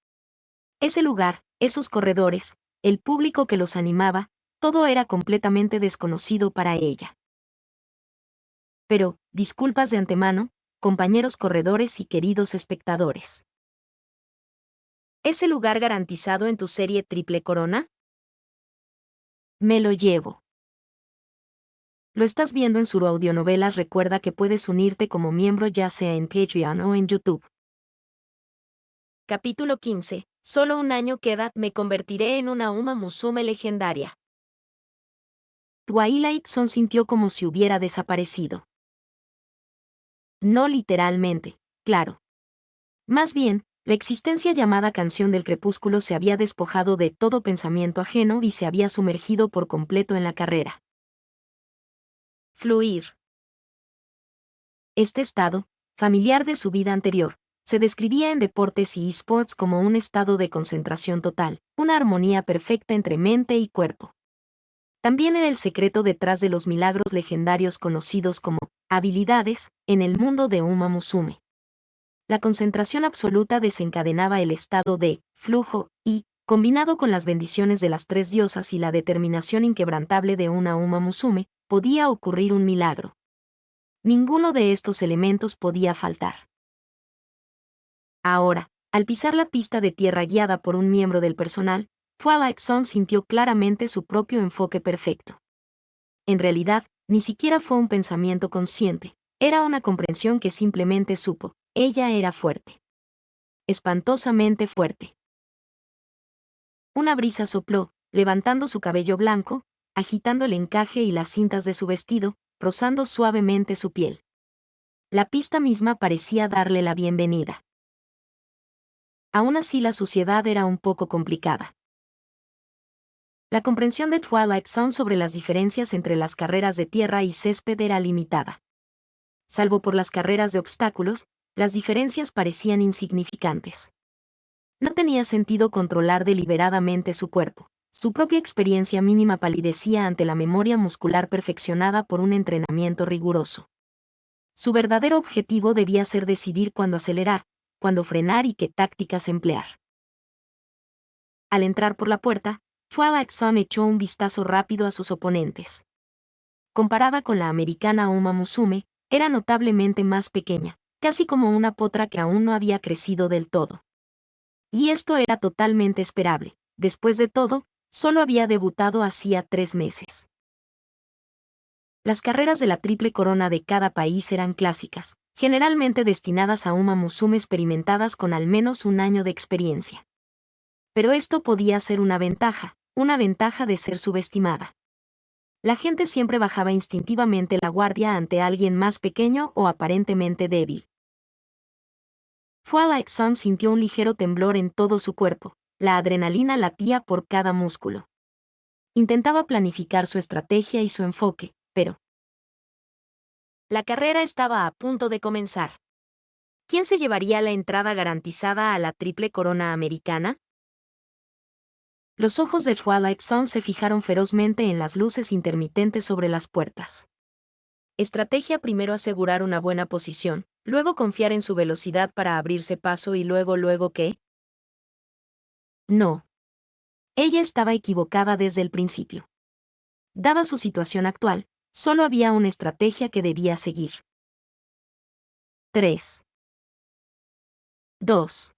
Ese lugar, esos corredores, el público que los animaba, todo era completamente desconocido para ella. Pero, disculpas de antemano, compañeros corredores y queridos espectadores. ¿Ese lugar garantizado en tu serie Triple Corona? Me lo llevo. Lo estás viendo en Suru Audionovelas. Recuerda que puedes unirte como miembro ya sea en Patreon o en YouTube. Capítulo 15. Solo un año queda, me convertiré en una Uma Musume legendaria. Twilight Zone sintió como si hubiera desaparecido. No literalmente, claro. Más bien, la existencia llamada Canción del Crepúsculo se había despojado de todo pensamiento ajeno y se había sumergido por completo en la carrera. Fluir. Este estado, familiar de su vida anterior, se describía en deportes y esports como un estado de concentración total, una armonía perfecta entre mente y cuerpo. También era el secreto detrás de los milagros legendarios conocidos como habilidades en el mundo de Uma Musume. La concentración absoluta desencadenaba el estado de flujo y, combinado con las bendiciones de las tres diosas y la determinación inquebrantable de una Uma Musume, podía ocurrir un milagro. Ninguno de estos elementos podía faltar. Ahora, al pisar la pista de tierra guiada por un miembro del personal, Twilight Zone sintió claramente su propio enfoque perfecto. En realidad, ni siquiera fue un pensamiento consciente, era una comprensión que simplemente supo, ella era fuerte. Espantosamente fuerte. Una brisa sopló, levantando su cabello blanco, agitando el encaje y las cintas de su vestido, rozando suavemente su piel. La pista misma parecía darle la bienvenida. Aún así la suciedad era un poco complicada. La comprensión de Twilight Zone sobre las diferencias entre las carreras de tierra y césped era limitada. Salvo por las carreras de obstáculos, las diferencias parecían insignificantes. No tenía sentido controlar deliberadamente su cuerpo. Su propia experiencia mínima palidecía ante la memoria muscular perfeccionada por un entrenamiento riguroso. Su verdadero objetivo debía ser decidir cuándo acelerar, cuándo frenar y qué tácticas emplear. Al entrar por la puerta, Twilight Zone echó un vistazo rápido a sus oponentes. Comparada con la americana Uma Musume, era notablemente más pequeña, casi como una potra que aún no había crecido del todo. Y esto era totalmente esperable. Después de todo, solo había debutado hacía 3 meses. Las carreras de la Triple Corona de cada país eran clásicas, generalmente destinadas a Uma Musume experimentadas con al menos un año de experiencia. Pero esto podía ser una ventaja de ser subestimada. La gente siempre bajaba instintivamente la guardia ante alguien más pequeño o aparentemente débil. Twilight Zone sintió un ligero temblor en todo su cuerpo, la adrenalina latía por cada músculo. Intentaba planificar su estrategia y su enfoque, pero la carrera estaba a punto de comenzar. ¿Quién se llevaría la entrada garantizada a la triple corona americana? Los ojos de Twilight Zone se fijaron ferozmente en las luces intermitentes sobre las puertas. Estrategia: primero asegurar una buena posición, luego confiar en su velocidad para abrirse paso y luego ¿qué? No. Ella estaba equivocada desde el principio. Dada su situación actual, solo había una estrategia que debía seguir. 3. 2.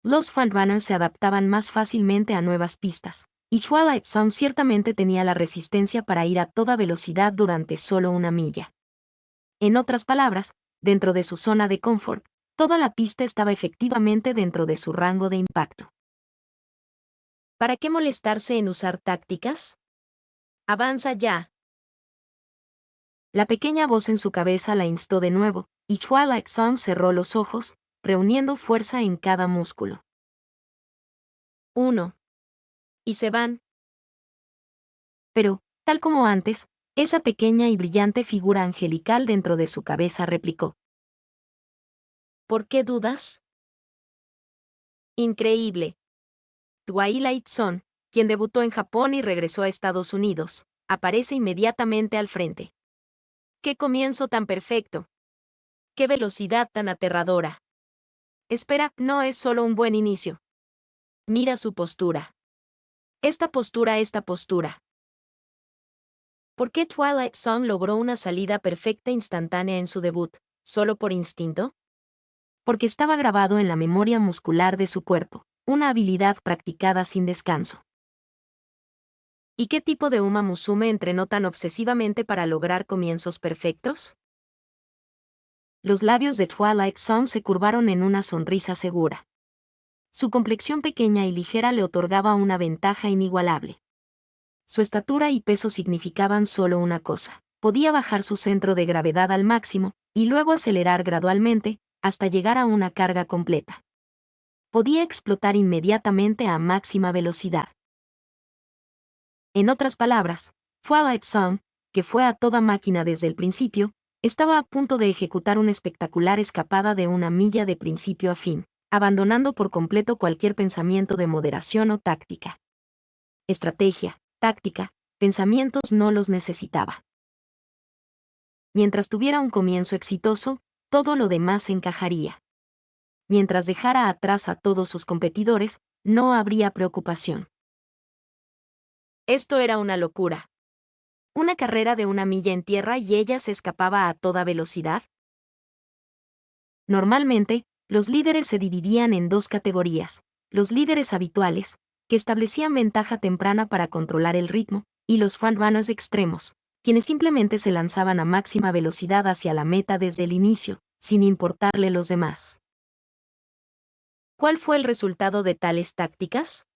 Los frontrunners se adaptaban más fácilmente a nuevas pistas, y Twilight Zone ciertamente tenía la resistencia para ir a toda velocidad durante solo una milla. En otras palabras, dentro de su zona de confort, toda la pista estaba efectivamente dentro de su rango de impacto. ¿Para qué molestarse en usar tácticas? ¡Avanza ya! La pequeña voz en su cabeza la instó de nuevo, y Twilight Zone cerró los ojos, reuniendo fuerza en cada músculo. 1. Y se van. Pero, tal como antes, esa pequeña y brillante figura angelical dentro de su cabeza replicó: ¿por qué dudas? Increíble. Twilight Zone, quien debutó en Japón y regresó a Estados Unidos, aparece inmediatamente al frente. ¡Qué comienzo tan perfecto! ¡Qué velocidad tan aterradora! Espera, no es solo un buen inicio. Mira su postura. Esta postura. ¿Por qué Twilight Zone logró una salida perfecta instantánea en su debut, solo por instinto? Porque estaba grabado en la memoria muscular de su cuerpo, una habilidad practicada sin descanso. ¿Y qué tipo de Uma Musume entrenó tan obsesivamente para lograr comienzos perfectos? Los labios de Twilight Zone se curvaron en una sonrisa segura. Su complexión pequeña y ligera le otorgaba una ventaja inigualable. Su estatura y peso significaban solo una cosa: podía bajar su centro de gravedad al máximo, y luego acelerar gradualmente, hasta llegar a una carga completa. Podía explotar inmediatamente a máxima velocidad. En otras palabras, Twilight Zone, que fue a toda máquina desde el principio, estaba a punto de ejecutar una espectacular escapada de una milla de principio a fin, abandonando por completo cualquier pensamiento de moderación o táctica. Estrategia, táctica, pensamientos no los necesitaba. Mientras tuviera un comienzo exitoso, todo lo demás encajaría. Mientras dejara atrás a todos sus competidores, no habría preocupación. Esto era una locura. ¿Una carrera de una milla en tierra y ella se escapaba a toda velocidad? Normalmente, los líderes se dividían en dos categorías: los líderes habituales, que establecían ventaja temprana para controlar el ritmo, y los frontrunners extremos, quienes simplemente se lanzaban a máxima velocidad hacia la meta desde el inicio, sin importarle los demás. ¿Cuál fue el resultado de tales tácticas?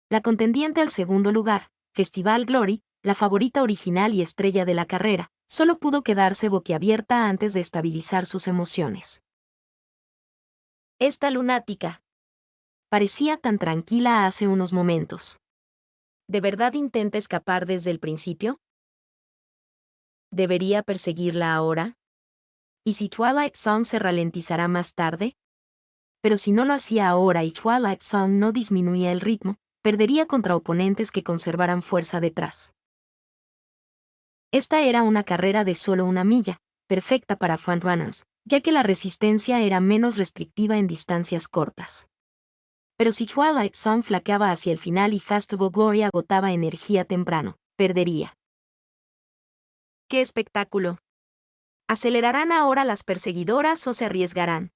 La contendiente al segundo lugar, Festival Glory, la favorita original y estrella de la carrera, solo pudo quedarse boquiabierta antes de estabilizar sus emociones. Esta lunática parecía tan tranquila hace unos momentos. ¿De verdad intenta escapar desde el principio? ¿Debería perseguirla ahora? ¿Y si Twilight Zone se ralentizará más tarde? Pero si no lo hacía ahora y Twilight Zone no disminuía el ritmo, perdería contra oponentes que conservaran fuerza detrás. Esta era una carrera de solo una milla, perfecta para frontrunners, ya que la resistencia era menos restrictiva en distancias cortas. Pero si Twilight Zone flaqueaba hacia el final y Festival Glory agotaba energía temprano, perdería. ¡Qué espectáculo! ¿Acelerarán ahora las perseguidoras o se arriesgarán?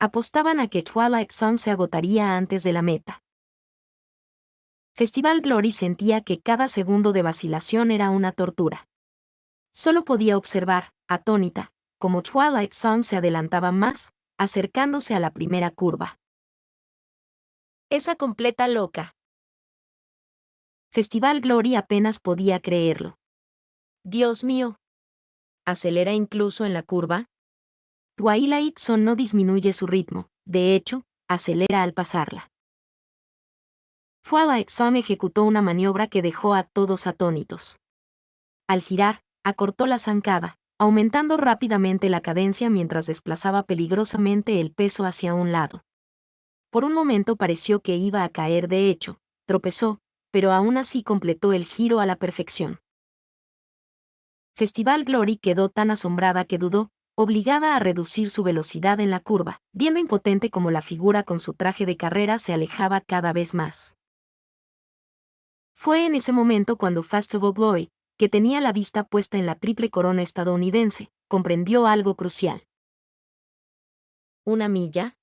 Apostaban a que Twilight Zone se agotaría antes de la meta. Festival Glory sentía que cada segundo de vacilación era una tortura. Solo podía observar, atónita, cómo Twilight Zone se adelantaba más, acercándose a la primera curva. Esa completa loca. Festival Glory apenas podía creerlo. Dios mío. ¿Acelera incluso en la curva? Twilight Zone no disminuye su ritmo, de hecho, acelera al pasarla. Fuala Exam ejecutó una maniobra que dejó a todos atónitos. Al girar, acortó la zancada, aumentando rápidamente la cadencia mientras desplazaba peligrosamente el peso hacia un lado. Por un momento pareció que iba a caer de hecho, tropezó, pero aún así completó el giro a la perfección. Festival Glory quedó tan asombrada que dudó, obligada a reducir su velocidad en la curva, viendo impotente como la figura con su traje de carrera se alejaba cada vez más. Fue en ese momento cuando Festival Glory, que tenía la vista puesta en la triple corona estadounidense, comprendió algo crucial. ¿Una milla?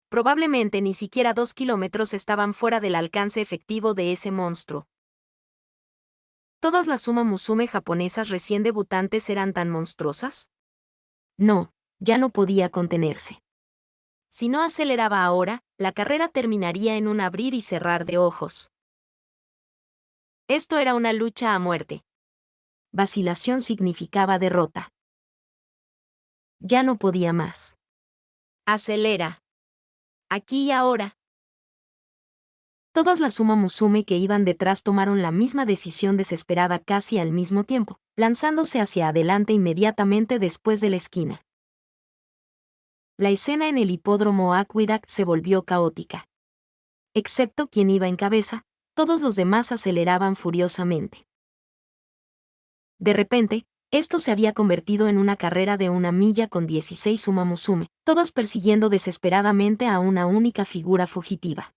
Probablemente ni siquiera 2 kilómetros estaban fuera del alcance efectivo de ese monstruo. ¿Todas las Uma Musume japonesas recién debutantes eran tan monstruosas? No, ya no podía contenerse. Si no aceleraba ahora, la carrera terminaría en un abrir y cerrar de ojos. Esto era una lucha a muerte. Vacilación significaba derrota. Ya no podía más. Acelera. Aquí y ahora. Todas las Uma Musume que iban detrás tomaron la misma decisión desesperada casi al mismo tiempo, lanzándose hacia adelante inmediatamente después de la esquina. La escena en el hipódromo Aqueduct se volvió caótica. Excepto quien iba en cabeza, todos los demás aceleraban furiosamente. De repente, esto se había convertido en una carrera de 1 milla con 16 Uma Musume, todas persiguiendo desesperadamente a una única figura fugitiva.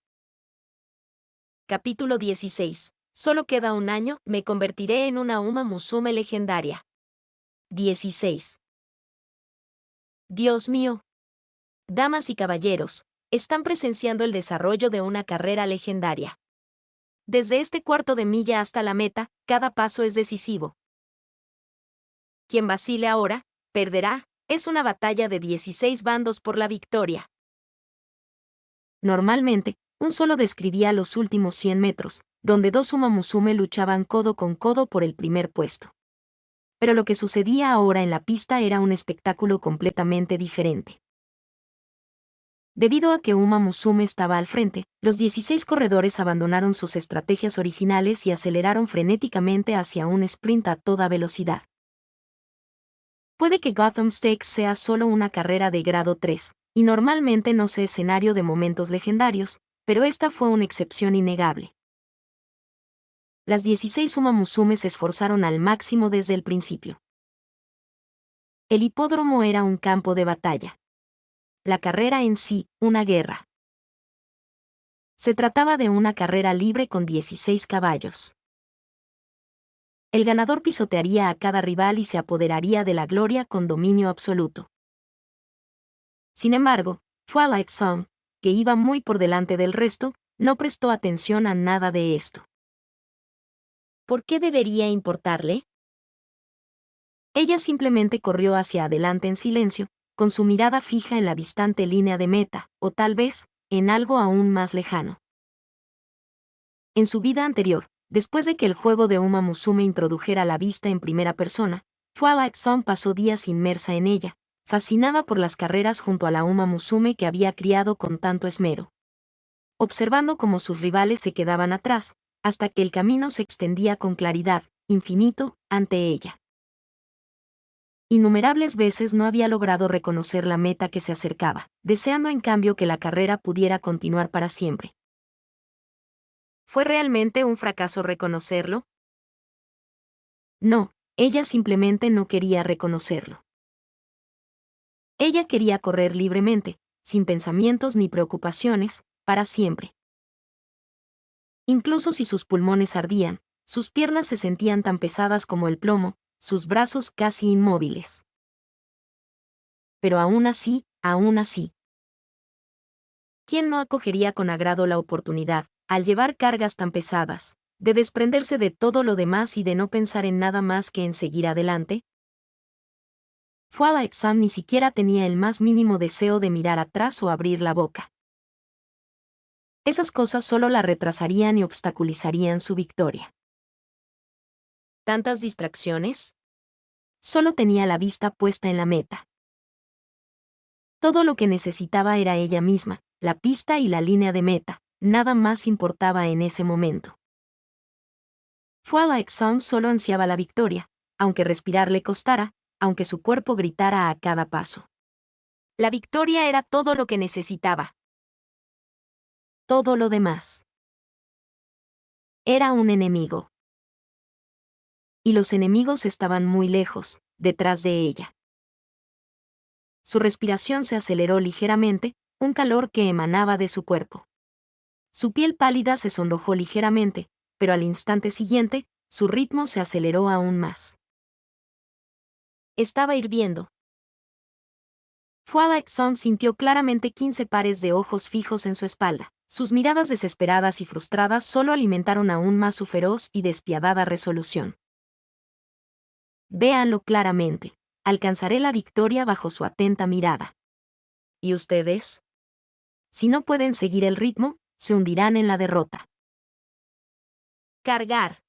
Capítulo 16. Solo queda un año, me convertiré en una Uma Musume legendaria. 16. Dios mío. Damas y caballeros, están presenciando el desarrollo de una carrera legendaria. Desde este cuarto de milla hasta la meta, cada paso es decisivo. Quien vacile ahora, perderá, es una batalla de 16 bandos por la victoria. Normalmente, un solo describía los últimos 100 metros, donde 2 Uma Musume luchaban codo con codo por el primer puesto. Pero lo que sucedía ahora en la pista era un espectáculo completamente diferente. Debido a que Uma Musume estaba al frente, los 16 corredores abandonaron sus estrategias originales y aceleraron frenéticamente hacia un sprint a toda velocidad. Puede que Gotham Stakes sea solo una carrera de grado 3, y normalmente no sea escenario de momentos legendarios, pero esta fue una excepción innegable. Las 16 Uma Musume se esforzaron al máximo desde el principio. El hipódromo era un campo de batalla. La carrera en sí, una guerra. Se trataba de una carrera libre con 16 caballos. El ganador pisotearía a cada rival y se apoderaría de la gloria con dominio absoluto. Sin embargo, Twilight Zone, que iba muy por delante del resto, no prestó atención a nada de esto. ¿Por qué debería importarle? Ella simplemente corrió hacia adelante en silencio, con su mirada fija en la distante línea de meta, o tal vez, en algo aún más lejano. En su vida anterior, después de que el juego de Uma Musume introdujera la vista en primera persona, Twilight Zone pasó días inmersa en ella, fascinada por las carreras junto a la Uma Musume que había criado con tanto esmero. Observando cómo sus rivales se quedaban atrás, hasta que el camino se extendía con claridad, infinito, ante ella. Innumerables veces no había logrado reconocer la meta que se acercaba, deseando en cambio que la carrera pudiera continuar para siempre. ¿Fue realmente un fracaso reconocerlo? No, ella simplemente no quería reconocerlo. Ella quería correr libremente, sin pensamientos ni preocupaciones, para siempre. Incluso si sus pulmones ardían, sus piernas se sentían tan pesadas como el plomo, sus brazos casi inmóviles. Pero aún así, ¿quién no acogería con agrado la oportunidad, al llevar cargas tan pesadas, de desprenderse de todo lo demás y de no pensar en nada más que en seguir adelante? Twilight Zone ni siquiera tenía el más mínimo deseo de mirar atrás o abrir la boca. Esas cosas solo la retrasarían y obstaculizarían su victoria. ¿Tantas distracciones? Solo tenía la vista puesta en la meta. Todo lo que necesitaba era ella misma, la pista y la línea de meta, nada más importaba en ese momento. Fuala-Exxon solo ansiaba la victoria, aunque respirar le costara, aunque su cuerpo gritara a cada paso. La victoria era todo lo que necesitaba. Todo lo demás era un enemigo. Y los enemigos estaban muy lejos, detrás de ella. Su respiración se aceleró ligeramente, un calor que emanaba de su cuerpo. Su piel pálida se sonrojó ligeramente, pero al instante siguiente, su ritmo se aceleró aún más. Estaba hirviendo. Fuala-Exxon sintió claramente 15 pares de ojos fijos en su espalda. Sus miradas desesperadas y frustradas solo alimentaron aún más su feroz y despiadada resolución. Véanlo claramente. Alcanzaré la victoria bajo su atenta mirada. ¿Y ustedes? Si no pueden seguir el ritmo, se hundirán en la derrota. Cargar.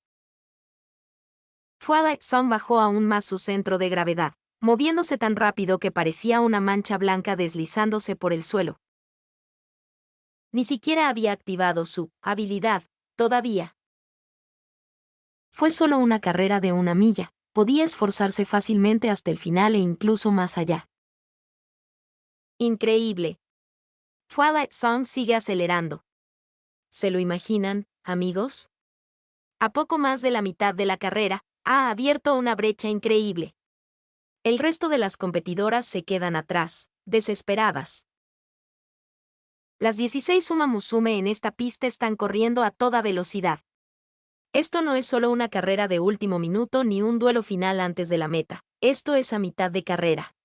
Fuala-Exxon bajó aún más su centro de gravedad, moviéndose tan rápido que parecía una mancha blanca deslizándose por el suelo. Ni siquiera había activado su habilidad, todavía. Fue solo una carrera de 1 milla, podía esforzarse fácilmente hasta el final e incluso más allá. Increíble. Fuala-Exxon sigue acelerando. ¿Se lo imaginan, amigos? A poco más de la mitad de la carrera, ha abierto una brecha increíble. El resto de las competidoras se quedan atrás, desesperadas. Las 16 Uma Musume en esta pista están corriendo a toda velocidad. Esto no es solo una carrera de último minuto ni un duelo final antes de la meta, esto es a mitad de carrera.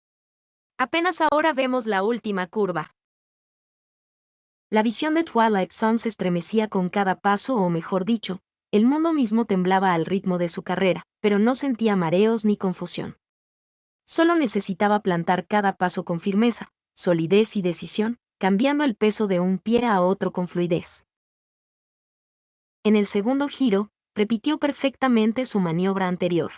Apenas ahora vemos la última curva. La visión de Fuala-Exxon se estremecía con cada paso o mejor dicho, el mundo mismo temblaba al ritmo de su carrera, pero no sentía mareos ni confusión. Solo necesitaba plantar cada paso con firmeza, solidez y decisión, cambiando el peso de un pie a otro con fluidez. En el segundo giro, repitió perfectamente su maniobra anterior.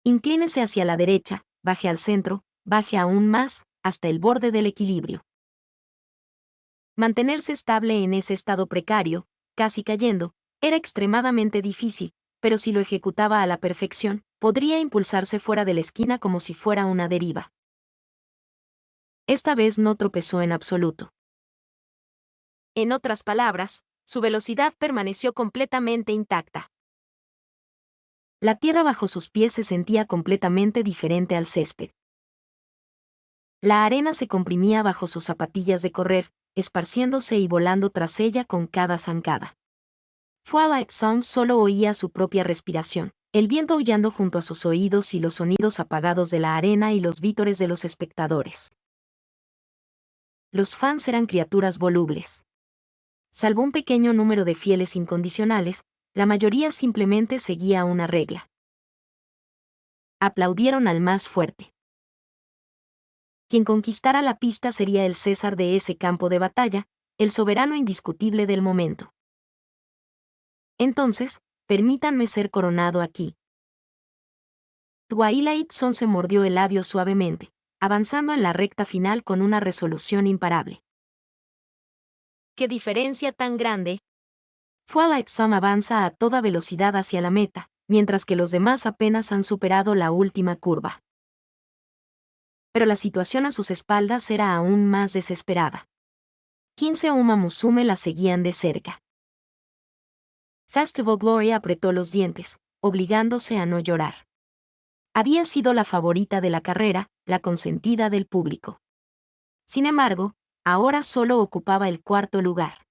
Inclínese hacia la derecha, baje al centro, baje aún más, hasta el borde del equilibrio. Mantenerse estable en ese estado precario, casi cayendo, era extremadamente difícil, pero si lo ejecutaba a la perfección, podría impulsarse fuera de la esquina como si fuera una deriva. Esta vez no tropezó en absoluto. En otras palabras, su velocidad permaneció completamente intacta. La tierra bajo sus pies se sentía completamente diferente al césped. La arena se comprimía bajo sus zapatillas de correr, esparciéndose y volando tras ella con cada zancada. Fuala-Exxon solo oía su propia respiración, el viento aullando junto a sus oídos y los sonidos apagados de la arena y los vítores de los espectadores. Los fans eran criaturas volubles. Salvo un pequeño número de fieles incondicionales, la mayoría simplemente seguía una regla. Aplaudieron al más fuerte. Quien conquistara la pista sería el César de ese campo de batalla, el soberano indiscutible del momento. Entonces, permítanme ser coronado aquí. Fuala-Exxon se mordió el labio suavemente, avanzando en la recta final con una resolución imparable. ¡Qué diferencia tan grande! Fuala-Exxon avanza a toda velocidad hacia la meta, mientras que los demás apenas han superado la última curva. Pero la situación a sus espaldas era aún más desesperada. 15 Uma Musume la seguían de cerca. Festival Glory apretó los dientes, obligándose a no llorar. Había sido la favorita de la carrera, la consentida del público. Sin embargo, ahora solo ocupaba el 4º lugar.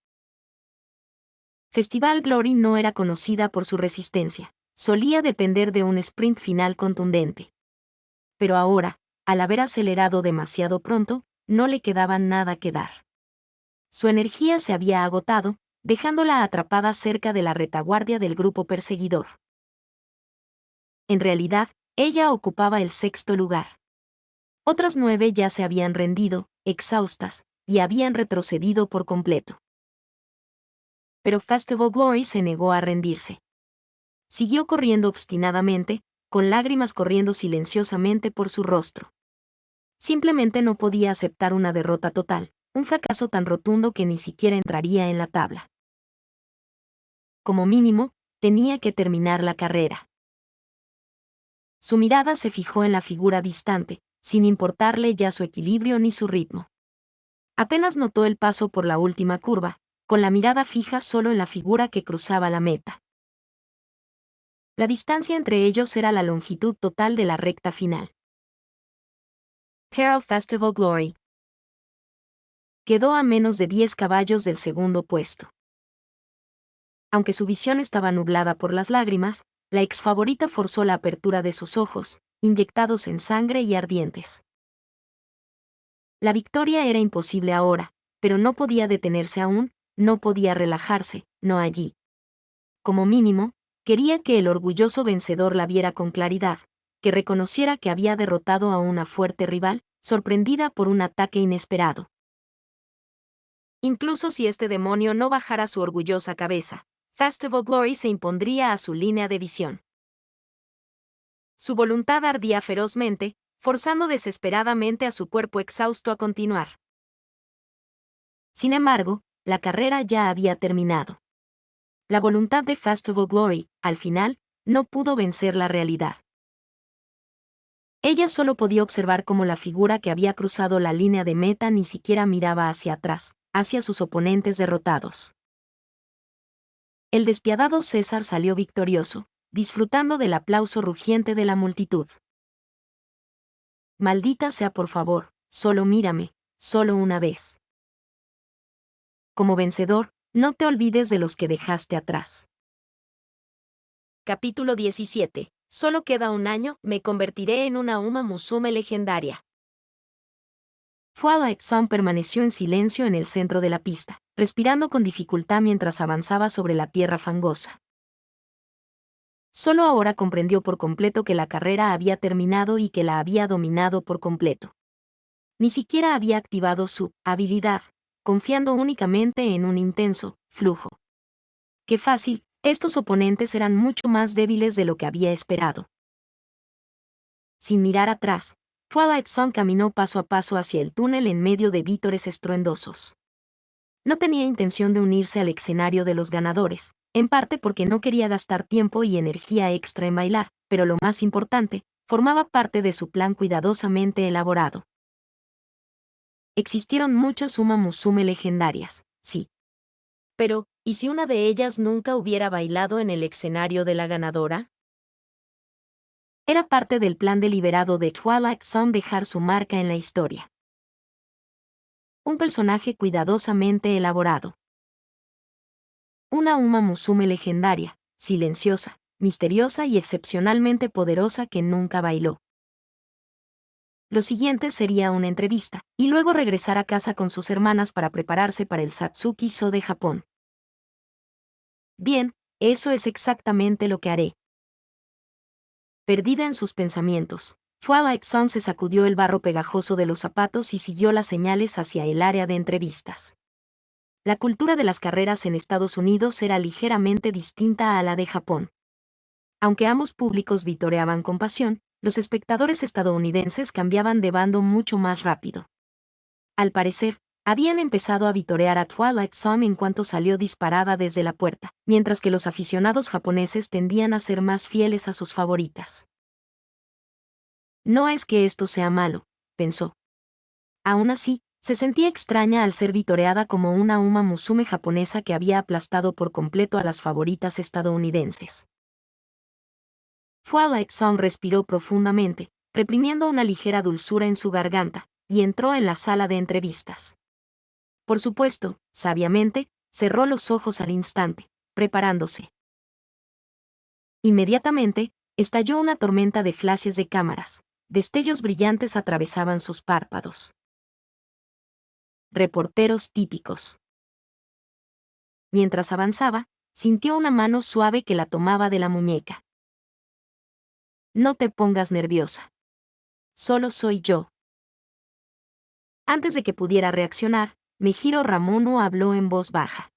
Festival Glory no era conocida por su resistencia, solía depender de un sprint final contundente. Pero ahora, al haber acelerado demasiado pronto, no le quedaba nada que dar. Su energía se había agotado, dejándola atrapada cerca de la retaguardia del grupo perseguidor. En realidad, ella ocupaba el 6º lugar. Otras 9 ya se habían rendido, exhaustas, y habían retrocedido por completo. Pero Festival Glory se negó a rendirse. Siguió corriendo obstinadamente, con lágrimas corriendo silenciosamente por su rostro. Simplemente no podía aceptar una derrota total, Un fracaso tan rotundo que ni siquiera entraría en la tabla. Como mínimo, tenía que terminar la carrera. Su mirada se fijó en la figura distante, sin importarle ya su equilibrio ni su ritmo. Apenas notó el paso por la última curva, con la mirada fija solo en la figura que cruzaba la meta. La distancia entre ellos era la longitud total de la recta final. Herald Festival Glory. Quedó a menos de 10 caballos del segundo puesto. Aunque su visión estaba nublada por las lágrimas, la exfavorita forzó la apertura de sus ojos, inyectados en sangre y ardientes. La victoria era imposible ahora, pero no podía detenerse aún, no podía relajarse, no allí. Como mínimo, quería que el orgulloso vencedor la viera con claridad, que reconociera que había derrotado a una fuerte rival, sorprendida por un ataque inesperado. Incluso si este demonio no bajara su orgullosa cabeza, Festival Glory se impondría a su línea de visión. Su voluntad ardía ferozmente, forzando desesperadamente a su cuerpo exhausto a continuar. Sin embargo, la carrera ya había terminado. La voluntad de Festival Glory, al final, no pudo vencer la realidad. Ella solo podía observar cómo la figura que había cruzado la línea de meta ni siquiera miraba hacia atrás, hacia sus oponentes derrotados. El despiadado César salió victorioso, disfrutando del aplauso rugiente de la multitud. Maldita sea, por favor, solo mírame, solo una vez. Como vencedor, no te olvides de los que dejaste atrás. Capítulo 17. Solo queda un año, me convertiré en una Uma Musume legendaria. Fuala Exxon permaneció en silencio en el centro de la pista, respirando con dificultad mientras avanzaba sobre la tierra fangosa. Solo ahora comprendió por completo que la carrera había terminado y que la había dominado por completo. Ni siquiera había activado su habilidad, confiando únicamente en un intenso flujo. Qué fácil, estos oponentes eran mucho más débiles de lo que había esperado. Sin mirar atrás, Twilight Sun caminó paso a paso hacia el túnel en medio de vítores estruendosos. No tenía intención de unirse al escenario de los ganadores, en parte porque no quería gastar tiempo y energía extra en bailar, pero lo más importante, formaba parte de su plan cuidadosamente elaborado. Existieron muchas Uma Musume legendarias, sí. Pero, ¿y si una de ellas nunca hubiera bailado en el escenario de la ganadora? Era parte del plan deliberado de Twilight Sun dejar su marca en la historia. Un personaje cuidadosamente elaborado. Una Uma Musume legendaria, silenciosa, misteriosa y excepcionalmente poderosa que nunca bailó. Lo siguiente sería una entrevista, y luego regresar a casa con sus hermanas para prepararse para el Satsuki-so de Japón. Bien, eso es exactamente lo que haré. Perdida en sus pensamientos, Twilight Sun se sacudió el barro pegajoso de los zapatos y siguió las señales hacia el área de entrevistas. La cultura de las carreras en Estados Unidos era ligeramente distinta a la de Japón. Aunque ambos públicos vitoreaban con pasión, los espectadores estadounidenses cambiaban de bando mucho más rápido. Al parecer, habían empezado a vitorear a Twilight Sun en cuanto salió disparada desde la puerta, mientras que los aficionados japoneses tendían a ser más fieles a sus favoritas. No es que esto sea malo, pensó. Aún así, se sentía extraña al ser vitoreada como una Uma Musume japonesa que había aplastado por completo a las favoritas estadounidenses. Twilight Sun respiró profundamente, reprimiendo una ligera dulzura en su garganta, y entró en la sala de entrevistas. Por supuesto, sabiamente, cerró los ojos al instante, preparándose. Inmediatamente, estalló una tormenta de flashes de cámaras, destellos brillantes atravesaban sus párpados. Reporteros típicos. Mientras avanzaba, sintió una mano suave que la tomaba de la muñeca. No te pongas nerviosa. Solo soy yo. Antes de que pudiera reaccionar, Mejiro Ramono habló en voz baja.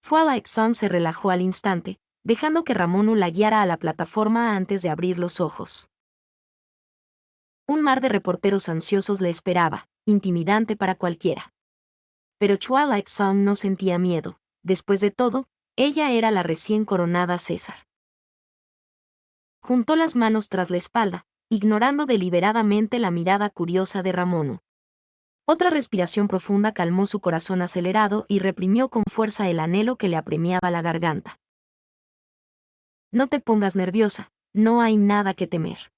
Twilight Sun se relajó al instante, dejando que Ramono la guiara a la plataforma antes de abrir los ojos. Un mar de reporteros ansiosos le esperaba, intimidante para cualquiera. Pero Twilight Zone no sentía miedo. Después de todo, ella era la recién coronada César. Juntó las manos tras la espalda, ignorando deliberadamente la mirada curiosa de Ramono. Otra respiración profunda calmó su corazón acelerado y reprimió con fuerza el anhelo que le apremiaba la garganta. No te pongas nerviosa, no hay nada que temer.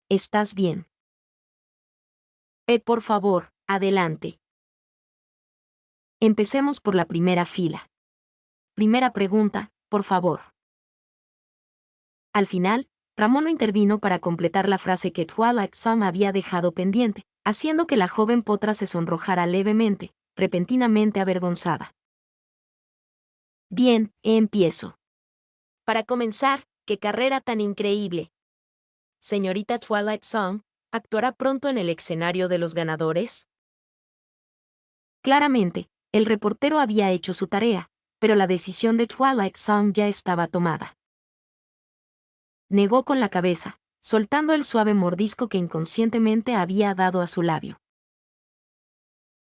¿Estás bien? Por favor, adelante. Empecemos por la primera fila. Primera pregunta, por favor. Al final, Ramono intervino para completar la frase que Twilight Zone había dejado pendiente, haciendo que la joven potra se sonrojara levemente, repentinamente avergonzada. Bien, empiezo. Para comenzar, qué carrera tan increíble. Señorita Twilight Zone, ¿actuará pronto en el escenario de los ganadores? Claramente, el reportero había hecho su tarea, pero la decisión de Twilight Zone ya estaba tomada. Negó con la cabeza, soltando el suave mordisco que inconscientemente había dado a su labio.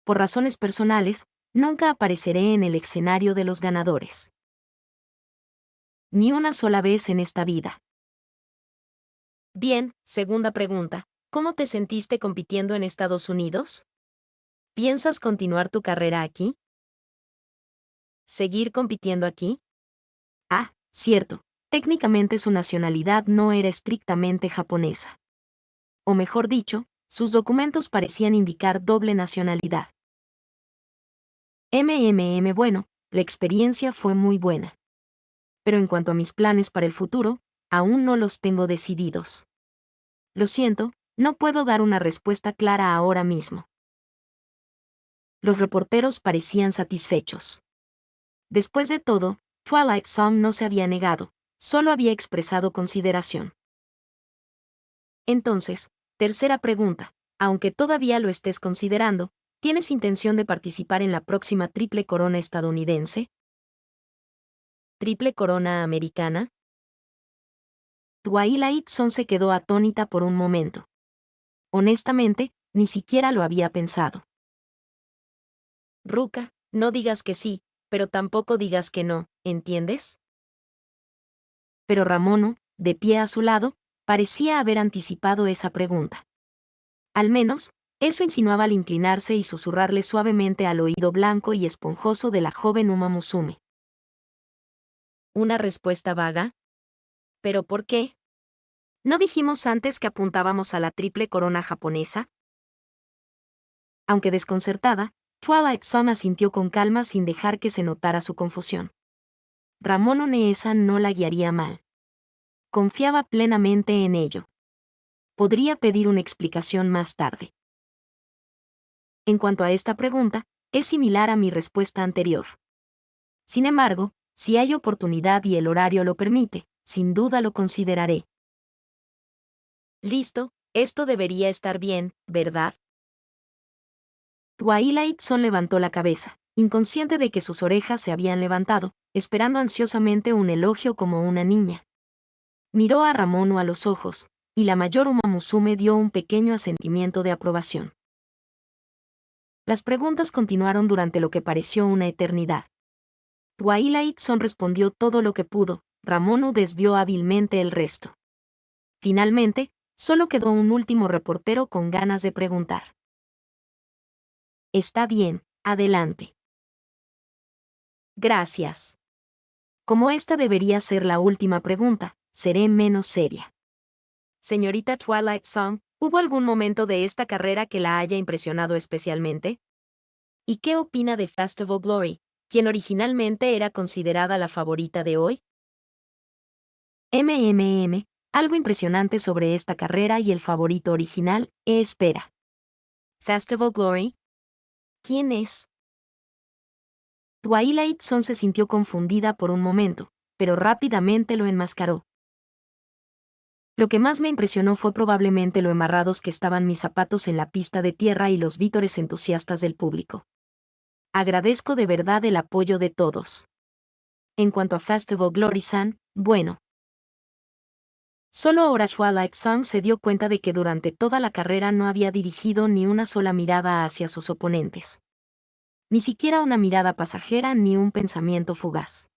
Por razones personales, nunca apareceré en el escenario de los ganadores. Ni una sola vez en esta vida. Bien, segunda pregunta, ¿cómo te sentiste compitiendo en Estados Unidos? ¿Piensas continuar tu carrera aquí? ¿Seguir compitiendo aquí? Ah, cierto, técnicamente su nacionalidad no era estrictamente japonesa. O mejor dicho, sus documentos parecían indicar doble nacionalidad. Bueno, la experiencia fue muy buena. Pero en cuanto a mis planes para el futuro, aún no los tengo decididos. Lo siento, no puedo dar una respuesta clara ahora mismo. Los reporteros parecían satisfechos. Después de todo, Twilight Zone no se había negado, solo había expresado consideración. Entonces, tercera pregunta, aunque todavía lo estés considerando, ¿tienes intención de participar en la próxima Triple Corona estadounidense? ¿Triple Corona americana? Twilight Zone se quedó atónita por un momento. Honestamente, ni siquiera lo había pensado. Ruka, no digas que sí, pero tampoco digas que no, ¿entiendes? Pero Ramono, de pie a su lado, parecía haber anticipado esa pregunta. Al menos, eso insinuaba al inclinarse y susurrarle suavemente al oído blanco y esponjoso de la joven Uma Musume. ¿Una respuesta vaga? ¿Pero por qué? ¿No dijimos antes que apuntábamos a la triple corona japonesa? Aunque desconcertada, Twilight Zone asintió con calma sin dejar que se notara su confusión. Ramono Neesa no la guiaría mal. Confiaba plenamente en ello. Podría pedir una explicación más tarde. En cuanto a esta pregunta, es similar a mi respuesta anterior. Sin embargo, si hay oportunidad y el horario lo permite, sin duda lo consideraré. Listo, esto debería estar bien, ¿verdad? Twilight Zone levantó la cabeza, inconsciente de que sus orejas se habían levantado, esperando ansiosamente un elogio como una niña. Miró a Ramono a los ojos, y la mayor Uma Musume dio un pequeño asentimiento de aprobación. Las preguntas continuaron durante lo que pareció una eternidad. Twilight Zone respondió todo lo que pudo, Ramono desvió hábilmente el resto. Finalmente, solo quedó un último reportero con ganas de preguntar. Está bien, adelante. Gracias. Como esta debería ser la última pregunta, seré menos seria. Señorita Twilight Zone, ¿hubo algún momento de esta carrera que la haya impresionado especialmente? ¿Y qué opina de Festival Glory, quien originalmente era considerada la favorita de hoy? Algo impresionante sobre esta carrera y el favorito original, espera. Festival Glory. ¿Quién es? Twilight Zone se sintió confundida por un momento, pero rápidamente lo enmascaró. Lo que más me impresionó fue probablemente lo embarrados que estaban mis zapatos en la pista de tierra y los vítores entusiastas del público. Agradezco de verdad el apoyo de todos. En cuanto a Festival Glory-san, bueno. Solo ahora Twilight Zone se dio cuenta de que durante toda la carrera no había dirigido ni una sola mirada hacia sus oponentes. ni siquiera una mirada pasajera ni un pensamiento fugaz.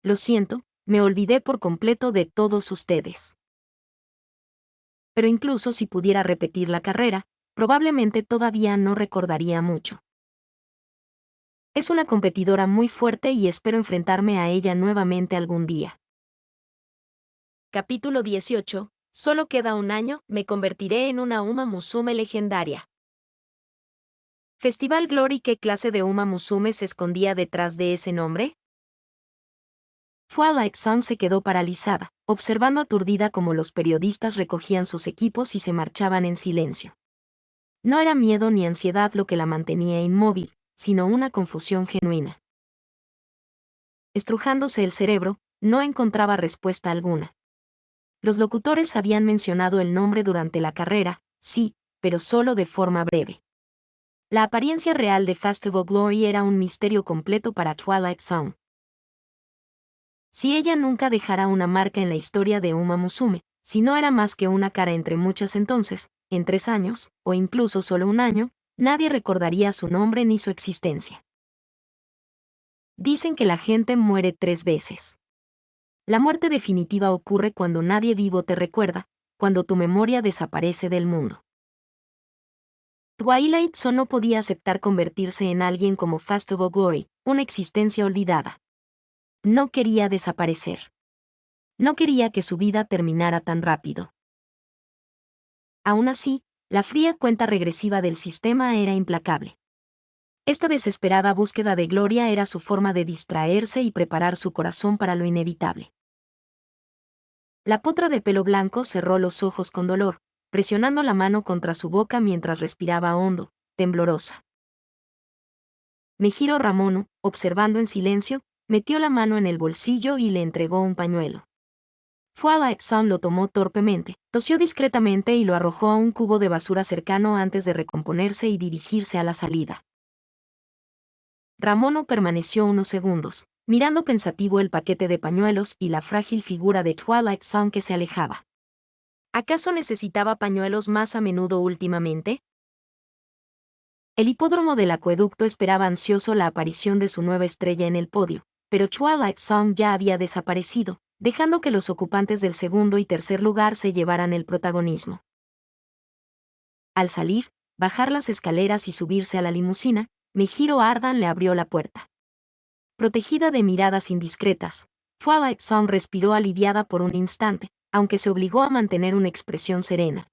Lo siento, me olvidé por completo de todos ustedes. Pero incluso si pudiera repetir la carrera, probablemente todavía no recordaría mucho. Es una competidora muy fuerte y espero enfrentarme a ella nuevamente algún día. Capítulo 18. Solo queda un año, me convertiré en una Uma Musume legendaria. Festival Glory. ¿Qué clase de Uma Musume se escondía detrás de ese nombre? Twilight Zone se quedó paralizada, observando aturdida cómo los periodistas recogían sus equipos y se marchaban en silencio. No era miedo ni ansiedad lo que la mantenía inmóvil, sino una confusión genuina. Estrujándose el cerebro, no encontraba respuesta alguna. Los locutores habían mencionado el nombre durante la carrera, sí, pero solo de forma breve. La apariencia real de Festival Glory era un misterio completo para Twilight Zone. Si ella nunca dejara una marca en la historia de Uma Musume, si no era más que una cara entre muchas entonces, en 3 años, o incluso solo un año, nadie recordaría su nombre ni su existencia. Dicen que la gente muere 3 veces. La muerte definitiva ocurre cuando nadie vivo te recuerda, cuando tu memoria desaparece del mundo. Twilight Zone no podía aceptar convertirse en alguien como Festival Glory, una existencia olvidada. No quería desaparecer. No quería que su vida terminara tan rápido. Aún así, la fría cuenta regresiva del sistema era implacable. Esta desesperada búsqueda de gloria era su forma de distraerse y preparar su corazón para lo inevitable. La potra de pelo blanco cerró los ojos con dolor, presionando la mano contra su boca mientras respiraba hondo, temblorosa. Mejiro Ramono, observando en silencio, metió la mano en el bolsillo y le entregó un pañuelo. Twilight Zone lo tomó torpemente, tosió discretamente y lo arrojó a un cubo de basura cercano antes de recomponerse y dirigirse a la salida. Ramono permaneció unos segundos, mirando pensativo el paquete de pañuelos y la frágil figura de Twilight Zone que se alejaba. ¿Acaso necesitaba pañuelos más a menudo últimamente? El hipódromo del acueducto esperaba ansioso la aparición de su nueva estrella en el podio, pero Twilight Zone ya había desaparecido, dejando que los ocupantes del segundo y tercer lugar se llevaran el protagonismo. Al salir, bajar las escaleras y subirse a la limusina, Mejiro Ardan le abrió la puerta. Protegida de miradas indiscretas, Twilight Zone respiró aliviada por un instante, aunque se obligó a mantener una expresión serena.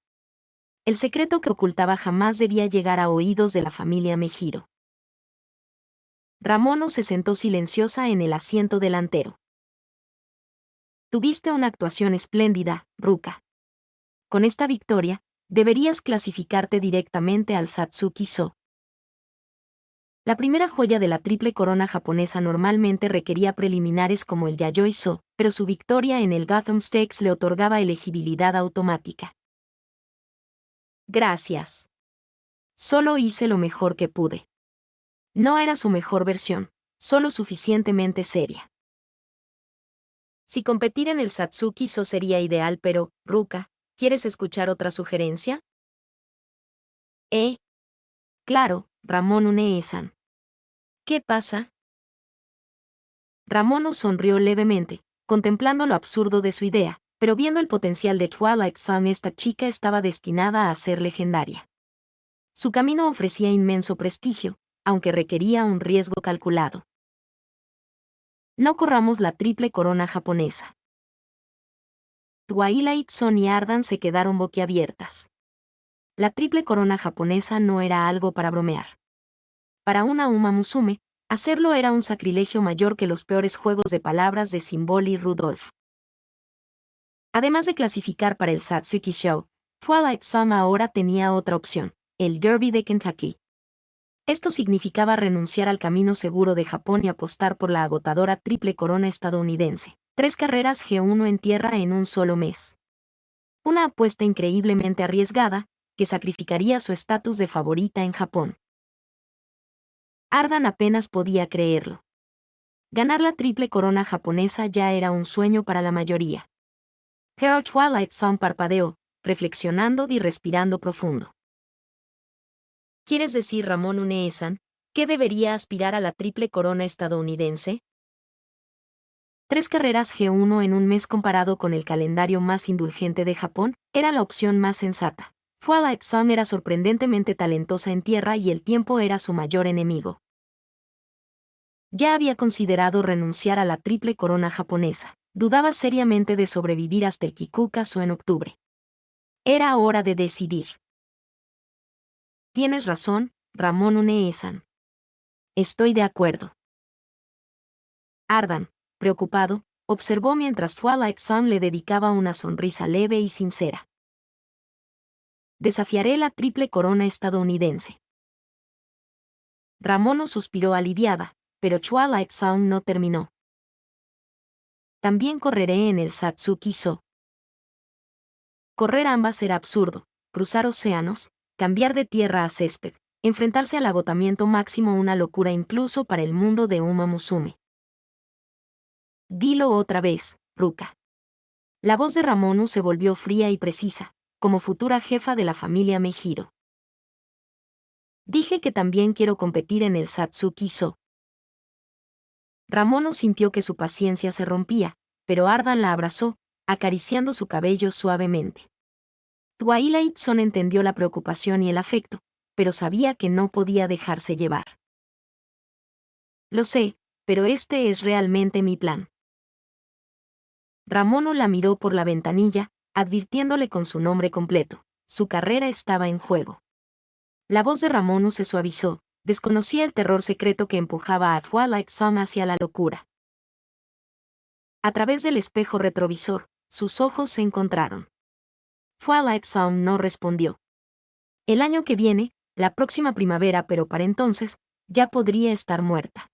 El secreto que ocultaba jamás debía llegar a oídos de la familia Mejiro. Ramono se sentó silenciosa en el asiento delantero. Tuviste una actuación espléndida, Ruka. Con esta victoria, deberías clasificarte directamente al Satsuki-so. La primera joya de la triple corona japonesa normalmente requería preliminares como el Yayoi-so, pero su victoria en el Gotham Stakes le otorgaba elegibilidad automática. Gracias. Solo hice lo mejor que pude. No era su mejor versión, solo suficientemente seria. Si competir en el Satsuki-so sería ideal, pero, Ruka, ¿quieres escuchar otra sugerencia? Claro, Ramón Une-san. ¿Qué pasa? Ramono sonrió levemente, contemplando lo absurdo de su idea, pero viendo el potencial de Twilight Zone, esta chica estaba destinada a ser legendaria. Su camino ofrecía inmenso prestigio, aunque requería un riesgo calculado. No corramos la triple corona japonesa. Twilight Zone y Ardan se quedaron boquiabiertas. La triple corona japonesa no era algo para bromear. Para una Uma Musume, hacerlo era un sacrilegio mayor que los peores juegos de palabras de Symbol y Rudolph. Además de clasificar para el Satsuki Show, Twilight Zone ahora tenía otra opción, el Derby de Kentucky. Esto significaba renunciar al camino seguro de Japón y apostar por la agotadora triple corona estadounidense. 3 carreras G1 en tierra en un solo mes. Una apuesta increíblemente arriesgada, que sacrificaría su estatus de favorita en Japón. Ardan apenas podía creerlo. Ganar la triple corona japonesa ya era un sueño para la mayoría. Pero Twilight Zone parpadeó, reflexionando y respirando profundo. ¿Quieres decir, Ramón Une-san, ¿Qué debería aspirar a la triple corona estadounidense? 3 carreras G1 en un mes comparado con el calendario más indulgente de Japón, era la opción más sensata. Twilight Zone era sorprendentemente talentosa en tierra y el tiempo era su mayor enemigo. Ya había considerado renunciar a la triple corona japonesa. Dudaba seriamente de sobrevivir hasta el Kikukazu en octubre. Era hora de decidir. Tienes razón, Ramón Une-san. Estoy de acuerdo. Ardan, preocupado, observó mientras Twilight Zone le dedicaba una sonrisa leve y sincera. Desafiaré la triple corona estadounidense. Ramono suspiró aliviada, pero Twilight Zone no terminó. También correré en el Satsuki-so. Correr ambas era absurdo, cruzar océanos, cambiar de tierra a césped, enfrentarse al agotamiento máximo, una locura incluso para el mundo de Uma Musume. Dilo otra vez, Ruka. La voz de Ramono se volvió fría y precisa, como futura jefa de la familia Mejiro. Dije que también quiero competir en el Satsuki-so. Ramono sintió que su paciencia se rompía, pero Ardan la abrazó, acariciando su cabello suavemente. Twilight Zone entendió la preocupación y el afecto, pero sabía que no podía dejarse llevar. Lo sé, pero este es realmente mi plan. Ramono la miró por la ventanilla, advirtiéndole con su nombre completo. Su carrera estaba en juego. La voz de Ramono se suavizó, desconocía el terror secreto que empujaba a Twilight Zone hacia la locura. A través del espejo retrovisor, sus ojos se encontraron. Twilight Zone no respondió. El año que viene, la próxima primavera, pero para entonces, ya podría estar muerta.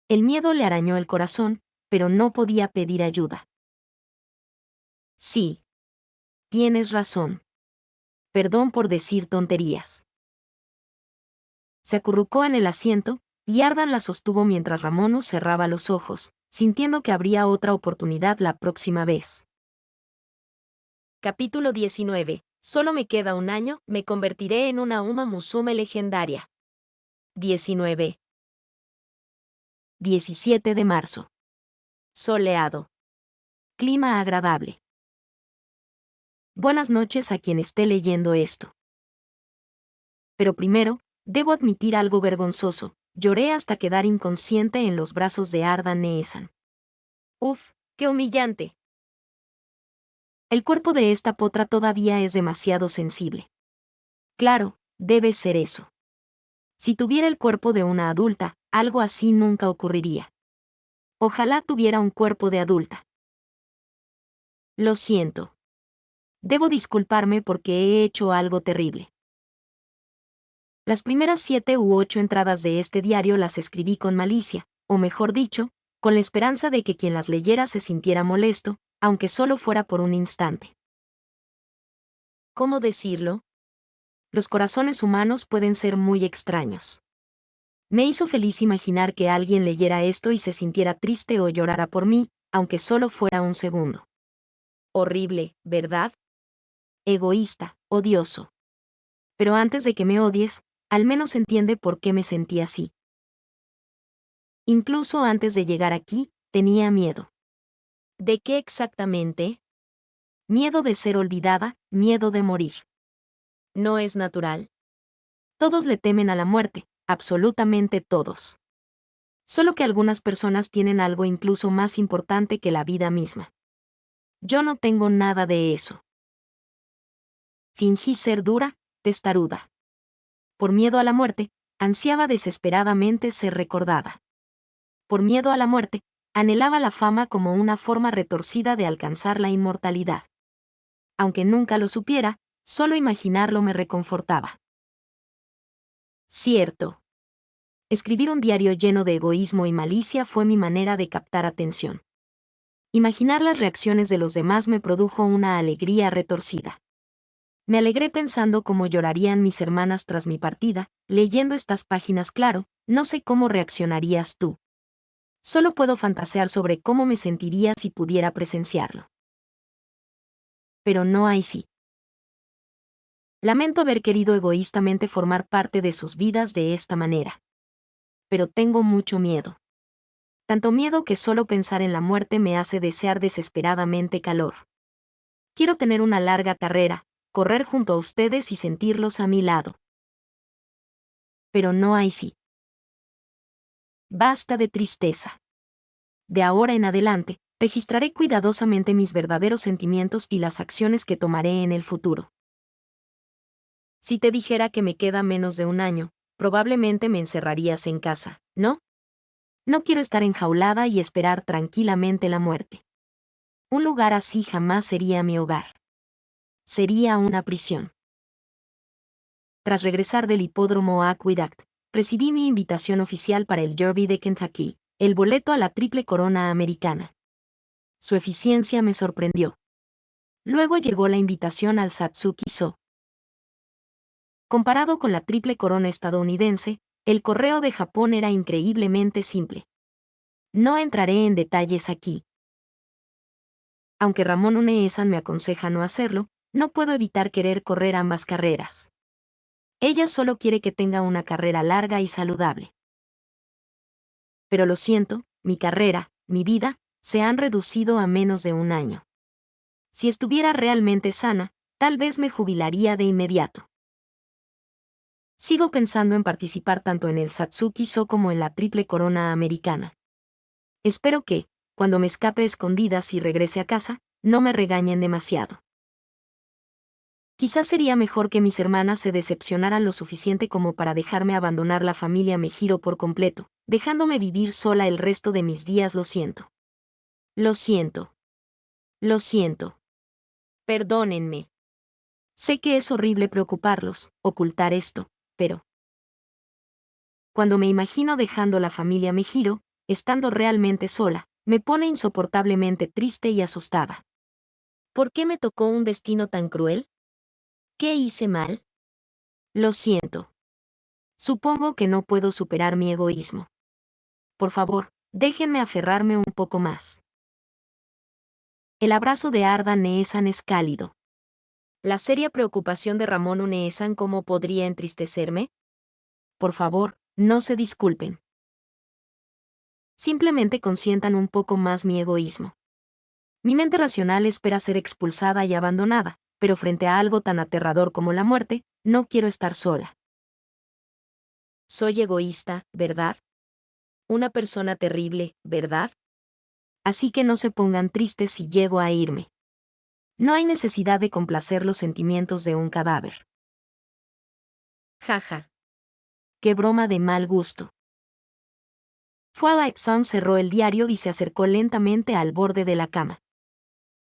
El miedo le arañó el corazón, pero no podía pedir ayuda. Sí. Tienes razón. Perdón por decir tonterías. Se acurrucó en el asiento, y Ardan la sostuvo mientras Ramono cerraba los ojos, sintiendo que habría otra oportunidad la próxima vez. Capítulo 19. Solo me queda un año, me convertiré en una Uma Musume legendaria. 19. 17 de marzo. Soleado. Clima agradable. Buenas noches a quien esté leyendo esto. Pero primero, debo admitir algo vergonzoso. Lloré hasta quedar inconsciente en los brazos de Ardan Neesan. Uf, qué humillante. El cuerpo de esta potra todavía es demasiado sensible. Claro, debe ser eso. Si tuviera el cuerpo de una adulta, algo así nunca ocurriría. Ojalá tuviera un cuerpo de adulta. Lo siento. Debo disculparme porque he hecho algo terrible. Las primeras 7 u 8 entradas de este diario las escribí con malicia, o mejor dicho, con la esperanza de que quien las leyera se sintiera molesto, aunque solo fuera por un instante. ¿Cómo decirlo? Los corazones humanos pueden ser muy extraños. Me hizo feliz imaginar que alguien leyera esto y se sintiera triste o llorara por mí, aunque solo fuera un segundo. Horrible, ¿verdad? Egoísta, odioso. Pero antes de que me odies, al menos entiende por qué me sentí así. Incluso antes de llegar aquí, tenía miedo. ¿De qué exactamente? Miedo de ser olvidada, miedo de morir. ¿No es natural? Todos le temen a la muerte, absolutamente todos. Solo que algunas personas tienen algo incluso más importante que la vida misma. Yo no tengo nada de eso. Fingí ser dura, testaruda. Por miedo a la muerte, ansiaba desesperadamente ser recordada. Por miedo a la muerte, anhelaba la fama como una forma retorcida de alcanzar la inmortalidad. Aunque nunca lo supiera, solo imaginarlo me reconfortaba. Cierto. Escribir un diario lleno de egoísmo y malicia fue mi manera de captar atención. Imaginar las reacciones de los demás me produjo una alegría retorcida. Me alegré pensando cómo llorarían mis hermanas tras mi partida, leyendo estas páginas. Claro, no sé cómo reaccionarías tú. Solo puedo fantasear sobre cómo me sentiría si pudiera presenciarlo. Pero no hay sí. Lamento haber querido egoístamente formar parte de sus vidas de esta manera. Pero tengo mucho miedo. Tanto miedo que solo pensar en la muerte me hace desear desesperadamente calor. Quiero tener una larga carrera, correr junto a ustedes y sentirlos a mi lado. Pero no hay sí. Basta de tristeza. De ahora en adelante, registraré cuidadosamente mis verdaderos sentimientos y las acciones que tomaré en el futuro. Si te dijera que me queda menos de un año, probablemente me encerrarías en casa, ¿no? No quiero estar enjaulada y esperar tranquilamente la muerte. Un lugar así jamás sería mi hogar. Sería una prisión. Tras regresar del hipódromo Aqueduct, recibí mi invitación oficial para el Derby de Kentucky, el boleto a la Triple Corona americana. Su eficiencia me sorprendió. Luego llegó la invitación al Satsuki-so. Comparado con la Triple Corona estadounidense, el correo de Japón era increíblemente simple. No entraré en detalles aquí. Aunque Ramón Une-san me aconseja no hacerlo, no puedo evitar querer correr ambas carreras. Ella solo quiere que tenga una carrera larga y saludable. Pero lo siento, mi carrera, mi vida, se han reducido a menos de un año. Si estuviera realmente sana, tal vez me jubilaría de inmediato. Sigo pensando en participar tanto en el Satsuki-so como en la Triple Corona americana. Espero que, cuando me escape escondidas y regrese a casa, no me regañen demasiado. Quizás sería mejor que mis hermanas se decepcionaran lo suficiente como para dejarme abandonar la familia Mejiro por completo, dejándome vivir sola el resto de mis días. Lo siento. Lo siento. Lo siento. Perdónenme. Sé que es horrible preocuparlos, ocultar esto, pero cuando me imagino dejando la familia Mejiro, estando realmente sola, me pone insoportablemente triste y asustada. ¿Por qué me tocó un destino tan cruel? ¿Qué hice mal? Lo siento. Supongo que no puedo superar mi egoísmo. Por favor, déjenme aferrarme un poco más. El abrazo de Arda Neesan es cálido. La seria preocupación de Ramón Uneesan, ¿cómo podría entristecerme? Por favor, no se disculpen. Simplemente consientan un poco más mi egoísmo. Mi mente racional espera ser expulsada y abandonada, pero frente a algo tan aterrador como la muerte, no quiero estar sola. Soy egoísta, ¿verdad? Una persona terrible, ¿verdad? Así que no se pongan tristes si llego a irme. No hay necesidad de complacer los sentimientos de un cadáver. Jaja. Qué broma de mal gusto. Twilight Zone cerró el diario y se acercó lentamente al borde de la cama.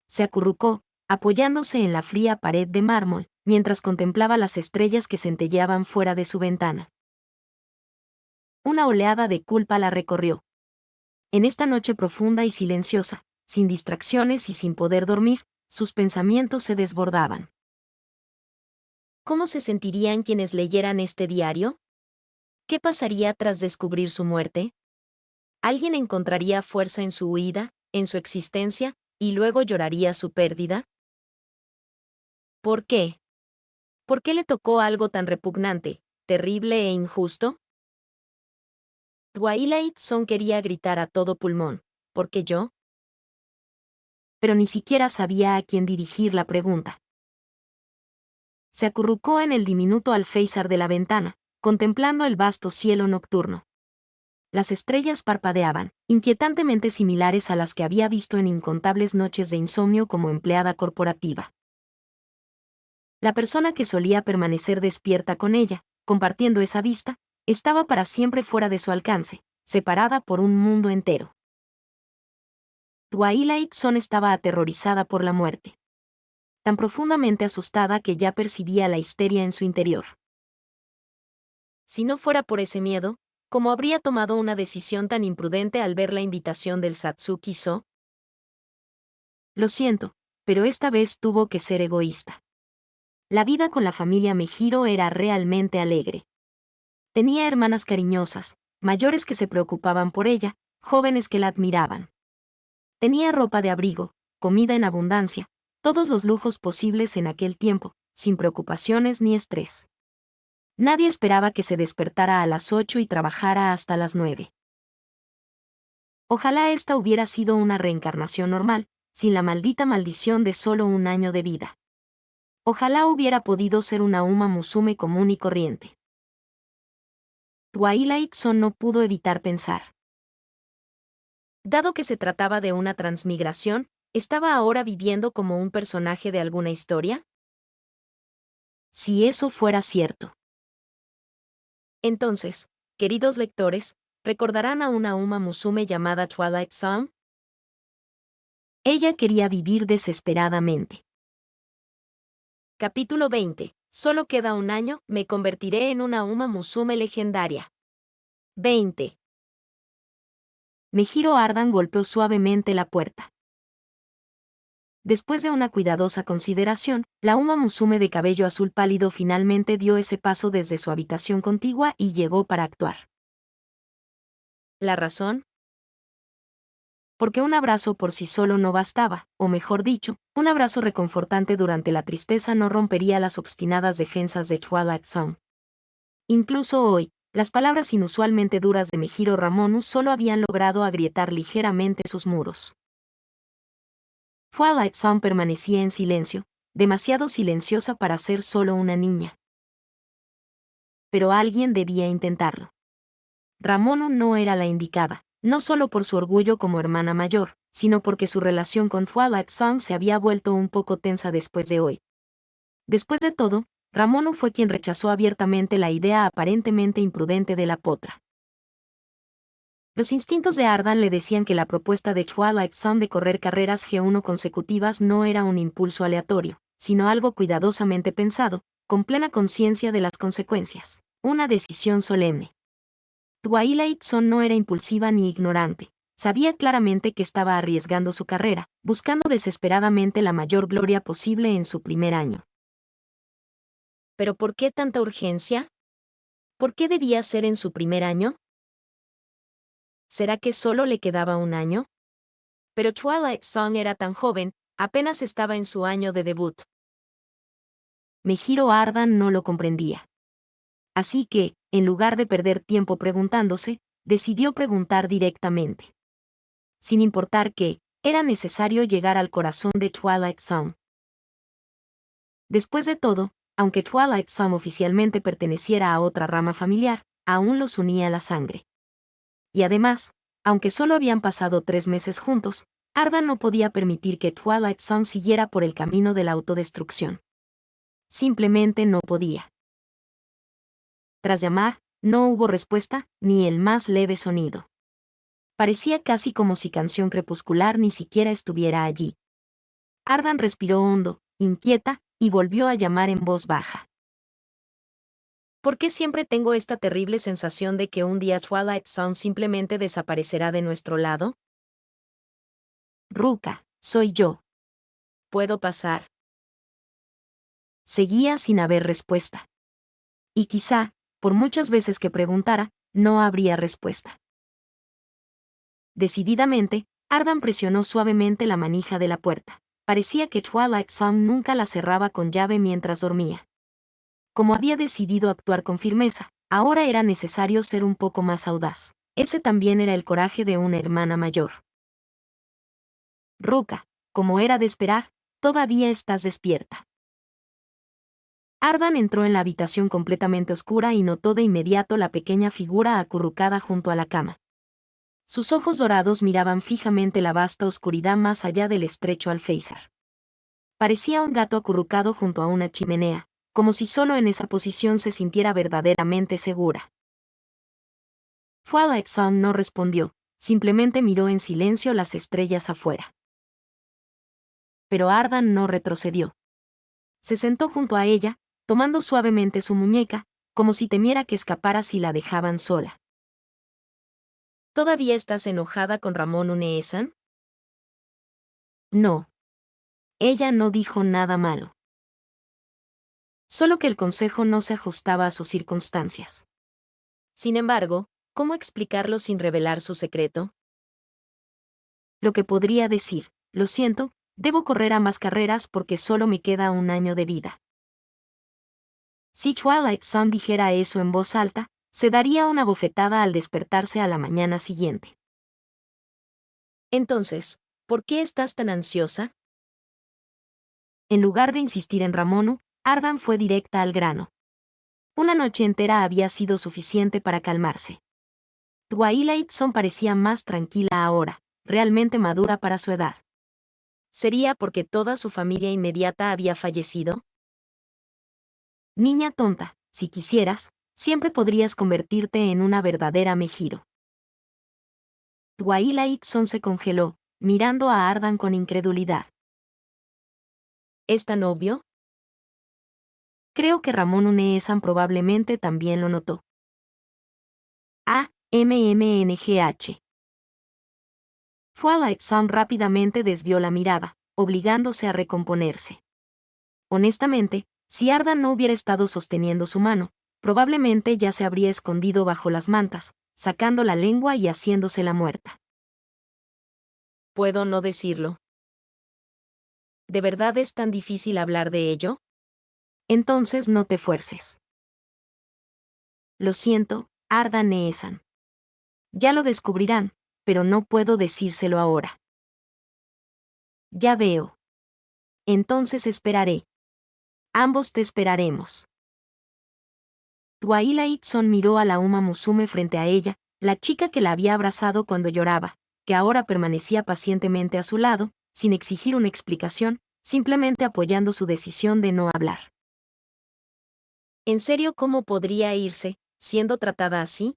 Se acurrucó, apoyándose en la fría pared de mármol, mientras contemplaba las estrellas que centelleaban fuera de su ventana. Una oleada de culpa la recorrió. En esta noche profunda y silenciosa, sin distracciones y sin poder dormir, sus pensamientos se desbordaban. ¿Cómo se sentirían quienes leyeran este diario? ¿Qué pasaría tras descubrir su muerte? ¿Alguien encontraría fuerza en su huida, en su existencia, y luego lloraría su pérdida? ¿Por qué? ¿Por qué le tocó algo tan repugnante, terrible e injusto? Twilight Zone quería gritar a todo pulmón. ¿Por qué yo? Pero ni siquiera sabía a quién dirigir la pregunta. Se acurrucó en el diminuto alféizar de la ventana, contemplando el vasto cielo nocturno. Las estrellas parpadeaban, inquietantemente similares a las que había visto en incontables noches de insomnio como empleada corporativa. La persona que solía permanecer despierta con ella, compartiendo esa vista, estaba para siempre fuera de su alcance, separada por un mundo entero. Twilight Zone estaba aterrorizada por la muerte. Tan profundamente asustada que ya percibía la histeria en su interior. Si no fuera por ese miedo, ¿cómo habría tomado una decisión tan imprudente al ver la invitación del Satsuki-so? Lo siento, pero esta vez tuvo que ser egoísta. La vida con la familia Mejiro era realmente alegre. Tenía hermanas cariñosas, mayores que se preocupaban por ella, jóvenes que la admiraban. Tenía ropa de abrigo, comida en abundancia, todos los lujos posibles en aquel tiempo, sin preocupaciones ni estrés. Nadie esperaba que se despertara a las 8 y trabajara hasta las 9. Ojalá esta hubiera sido una reencarnación normal, sin la maldita maldición de solo un año de vida. Ojalá hubiera podido ser una Uma Musume común y corriente. Twilight Zone no pudo evitar pensar. Dado que se trataba de una transmigración, ¿estaba ahora viviendo como un personaje de alguna historia? Si eso fuera cierto. Entonces, queridos lectores, ¿recordarán a una Uma Musume llamada Twilight Zone? Ella quería vivir desesperadamente. Capítulo 20. Solo queda un año, me convertiré en una Uma Musume legendaria. 20. Mejiro Ardan golpeó suavemente la puerta. Después de una cuidadosa consideración, la Uma Musume de cabello azul pálido finalmente dio ese paso desde su habitación contigua y llegó para actuar. ¿La razón? Porque un abrazo por sí solo no bastaba, o mejor dicho, un abrazo reconfortante durante la tristeza no rompería las obstinadas defensas de Twilight Zone. Incluso hoy, las palabras inusualmente duras de Mejiro Ramonu solo habían logrado agrietar ligeramente sus muros. Twilight Zone permanecía en silencio, demasiado silenciosa para ser solo una niña. Pero alguien debía intentarlo. Ramonu no era la indicada, no solo por su orgullo como hermana mayor, sino porque su relación con Twilight Zone se había vuelto un poco tensa después de hoy. Después de todo, Ramonu fue quien rechazó abiertamente la idea aparentemente imprudente de la potra. Los instintos de Ardan le decían que la propuesta de Twilight Zone de correr carreras G1 consecutivas no era un impulso aleatorio, sino algo cuidadosamente pensado, con plena conciencia de las consecuencias. Una decisión solemne. Twilight Zone no era impulsiva ni ignorante. Sabía claramente que estaba arriesgando su carrera, buscando desesperadamente la mayor gloria posible en su primer año. ¿Pero por qué tanta urgencia? ¿Por qué debía ser en su primer año? ¿Será que solo le quedaba un año? Pero Twilight Zone era tan joven, apenas estaba en su año de debut. Mejiro Ardan no lo comprendía. Así que, en lugar de perder tiempo preguntándose, decidió preguntar directamente. Sin importar que, era necesario llegar al corazón de Twilight Zone. Después de todo, aunque Twilight Zone oficialmente perteneciera a otra rama familiar, aún los unía la sangre. Y además, aunque solo habían pasado 3 meses juntos, Ardan no podía permitir que Twilight Zone siguiera por el camino de la autodestrucción. Simplemente no podía. Tras llamar, no hubo respuesta, ni el más leve sonido. Parecía casi como si Canción Crepuscular ni siquiera estuviera allí. Ardan respiró hondo, inquieta, y volvió a llamar en voz baja. ¿Por qué siempre tengo esta terrible sensación de que un día Twilight Zone simplemente desaparecerá de nuestro lado? Ruka, soy yo. ¿Puedo pasar? Seguía sin haber respuesta. Y quizá, por muchas veces que preguntara, no habría respuesta. Decididamente, Ardan presionó suavemente la manija de la puerta. Parecía que Twilight Zone nunca la cerraba con llave mientras dormía. Como había decidido actuar con firmeza, ahora era necesario ser un poco más audaz. Ese también era el coraje de una hermana mayor. Ruka, como era de esperar, todavía estás despierta. Ardan entró en la habitación completamente oscura y notó de inmediato la pequeña figura acurrucada junto a la cama. Sus ojos dorados miraban fijamente la vasta oscuridad más allá del estrecho alféizar. Parecía un gato acurrucado junto a una chimenea, como si solo en esa posición se sintiera verdaderamente segura. Twilight Zone no respondió, simplemente miró en silencio las estrellas afuera. Pero Ardan no retrocedió. Se sentó junto a ella, tomando suavemente su muñeca, como si temiera que escapara si la dejaban sola. ¿Todavía estás enojada con Ramón Une-san? No. Ella no dijo nada malo. Solo que el consejo no se ajustaba a sus circunstancias. Sin embargo, ¿cómo explicarlo sin revelar su secreto? Lo que podría decir, lo siento, debo correr ambas carreras porque solo me queda un año de vida. Si Twilight Zone dijera eso en voz alta, se daría una bofetada al despertarse a la mañana siguiente. Entonces, ¿por qué estás tan ansiosa? En lugar de insistir en Ramonu, Ardan fue directa al grano. Una noche entera había sido suficiente para calmarse. Twilight Zone parecía más tranquila ahora, realmente madura para su edad. ¿Sería porque toda su familia inmediata había fallecido? Niña tonta, si quisieras, siempre podrías convertirte en una verdadera Mejiro. Twilight Zone se congeló, mirando a Ardan con incredulidad. ¿Es tan obvio? Creo que Ramon Uneesan probablemente también lo notó. MMNGH. Twilight Zone rápidamente desvió la mirada, obligándose a recomponerse. Honestamente, si Ardan no hubiera estado sosteniendo su mano, probablemente ya se habría escondido bajo las mantas, sacando la lengua y haciéndose la muerta. ¿Puedo no decirlo? ¿De verdad es tan difícil hablar de ello? Entonces no te fuerces. Lo siento, Ardan Neesan. Ya lo descubrirán, pero no puedo decírselo ahora. Ya veo. Entonces esperaré. Ambos te esperaremos. Twilight Zone miró a la Uma Musume frente a ella, la chica que la había abrazado cuando lloraba, que ahora permanecía pacientemente a su lado, sin exigir una explicación, simplemente apoyando su decisión de no hablar. ¿En serio cómo podría irse, siendo tratada así?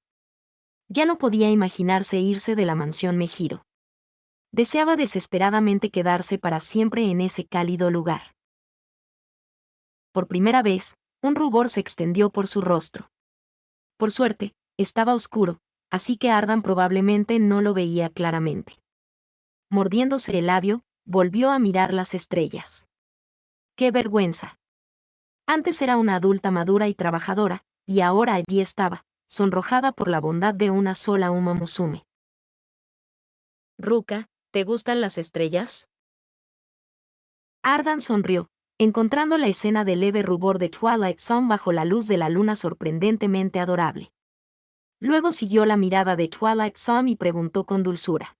Ya no podía imaginarse irse de la mansión Mejiro. Deseaba desesperadamente quedarse para siempre en ese cálido lugar. Por primera vez, un rubor se extendió por su rostro. Por suerte, estaba oscuro, así que Ardan probablemente no lo veía claramente. Mordiéndose el labio, volvió a mirar las estrellas. ¡Qué vergüenza! Antes era una adulta madura y trabajadora, y ahora allí estaba, sonrojada por la bondad de una sola Uma Musume. Ruka, ¿te gustan las estrellas? Ardan sonrió, encontrando la escena de leve rubor de Twilight Zone bajo la luz de la luna sorprendentemente adorable. Luego siguió la mirada de Twilight Zone y preguntó con dulzura.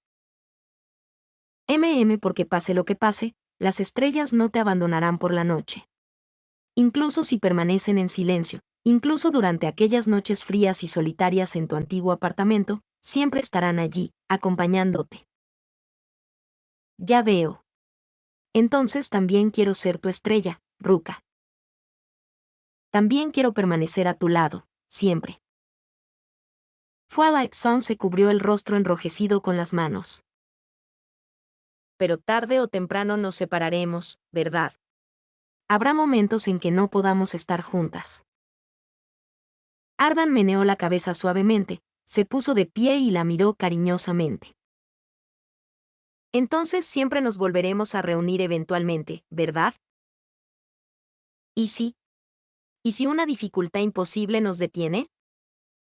Porque pase lo que pase, las estrellas no te abandonarán por la noche. Incluso si permanecen en silencio, incluso durante aquellas noches frías y solitarias en tu antiguo apartamento, siempre estarán allí, acompañándote. Ya veo. Entonces también quiero ser tu estrella, Ruka. También quiero permanecer a tu lado, siempre. Twilight Zone se cubrió el rostro enrojecido con las manos. Pero tarde o temprano nos separaremos, ¿verdad? Habrá momentos en que no podamos estar juntas. Ardan meneó la cabeza suavemente, se puso de pie y la miró cariñosamente. Entonces siempre nos volveremos a reunir eventualmente, ¿verdad? ¿Y si? ¿Y si una dificultad imposible nos detiene?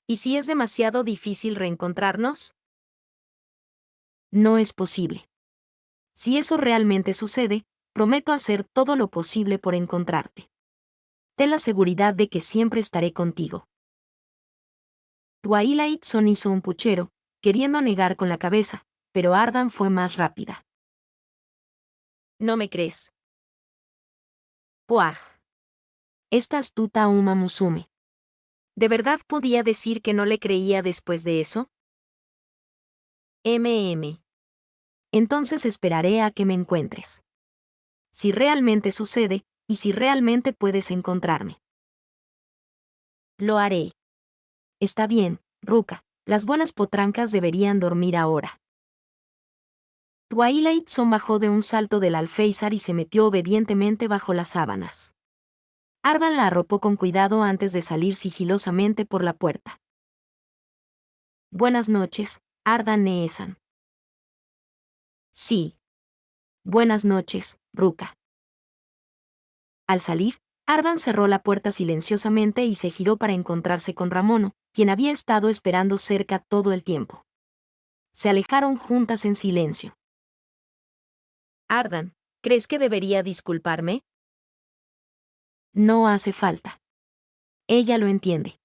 ¿Y si es demasiado difícil reencontrarnos? No es posible. Si eso realmente sucede, prometo hacer todo lo posible por encontrarte. Ten la seguridad de que siempre estaré contigo. Twilight Zone hizo un puchero, queriendo negar con la cabeza, pero Ardan fue más rápida. ¿No me crees? Puaj. Esta astuta Uma Musume. ¿De verdad podía decir que no le creía después de eso? Entonces esperaré a que me encuentres. Si realmente sucede, y si realmente puedes encontrarme. Lo haré. Está bien, Ruka, las buenas potrancas deberían dormir ahora. Twilight Zone bajó de un salto del alféizar y se metió obedientemente bajo las sábanas. Ardan la arropó con cuidado antes de salir sigilosamente por la puerta. Buenas noches, Ardan Neesan. Sí. Buenas noches, Ruka. Al salir, Ardan cerró la puerta silenciosamente y se giró para encontrarse con Ramono, quien había estado esperando cerca todo el tiempo. Se alejaron juntas en silencio. Ardan, ¿crees que debería disculparme? No hace falta. Ella lo entiende.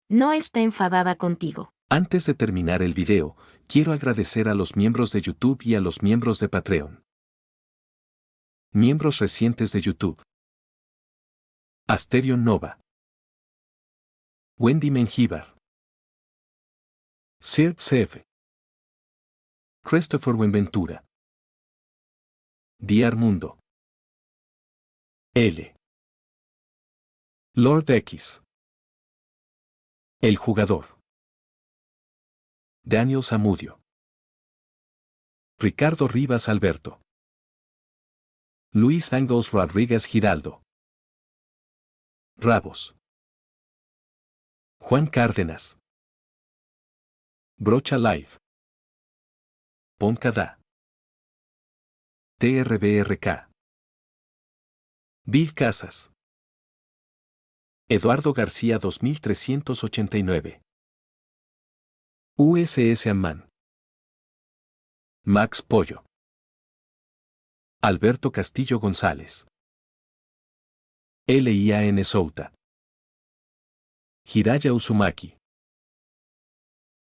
No está enfadada contigo. Antes de terminar el video, quiero agradecer a los miembros de YouTube y a los miembros de Patreon. Miembros recientes de YouTube: Asterion Nova, Wendy Mengíbar, Sir Sef, Christopher Buenventura, Diar Mundo, L. Lord X, El Jugador, Daniel Zamudio, Ricardo Rivas Alberto, Luis Angos Rodríguez Giraldo, Rabos, Juan Cárdenas, Brocha Live, Poncada, TRBRK, Bill Casas, Eduardo García 2389, USS Amman, Max Pollo, Alberto Castillo González, LIAN Souta, Hiraya Uzumaki,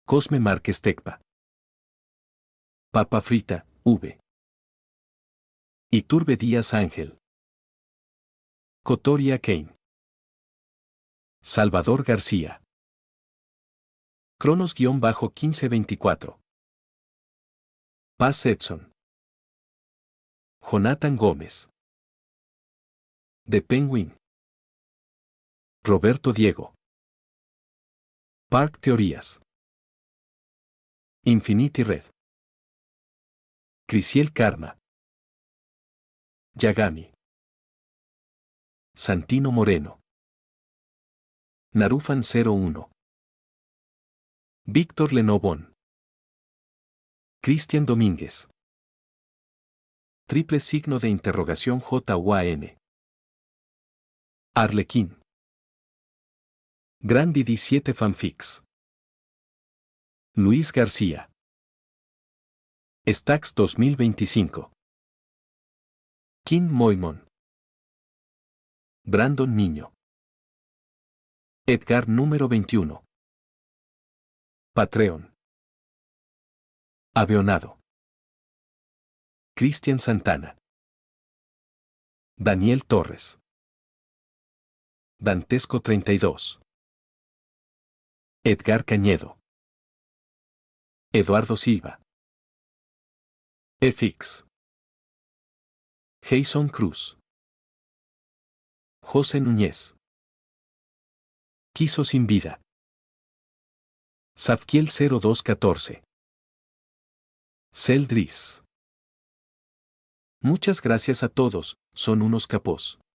Cosme Márquez Tecpa, Papa Frita, V. Iturbe Díaz Ángel, Cotoria Kane, Salvador García, Cronos-1524, Paz Edson, Jonathan Gómez, The Penguin, Roberto Diego, Park Teorías, Infinity Red, Crisiel Karma, Yagami, Santino Moreno, Narufan 01, Víctor Lenovón, Cristian Domínguez, triple signo de interrogación JUAN, Arlequín, Grandi 17 Fanfics, Luis García, Stax 2025, Kim Moimon, Brandon Niño, Edgar número 21, Patreon, Aveonado, Cristian Santana, Daniel Torres, Dantesco 32, Edgar Cañedo, Eduardo Silva, FX, Jason Cruz, José Núñez, Quiso sin vida, Safkiel 0214, Celdris. Muchas gracias a todos, son unos capos.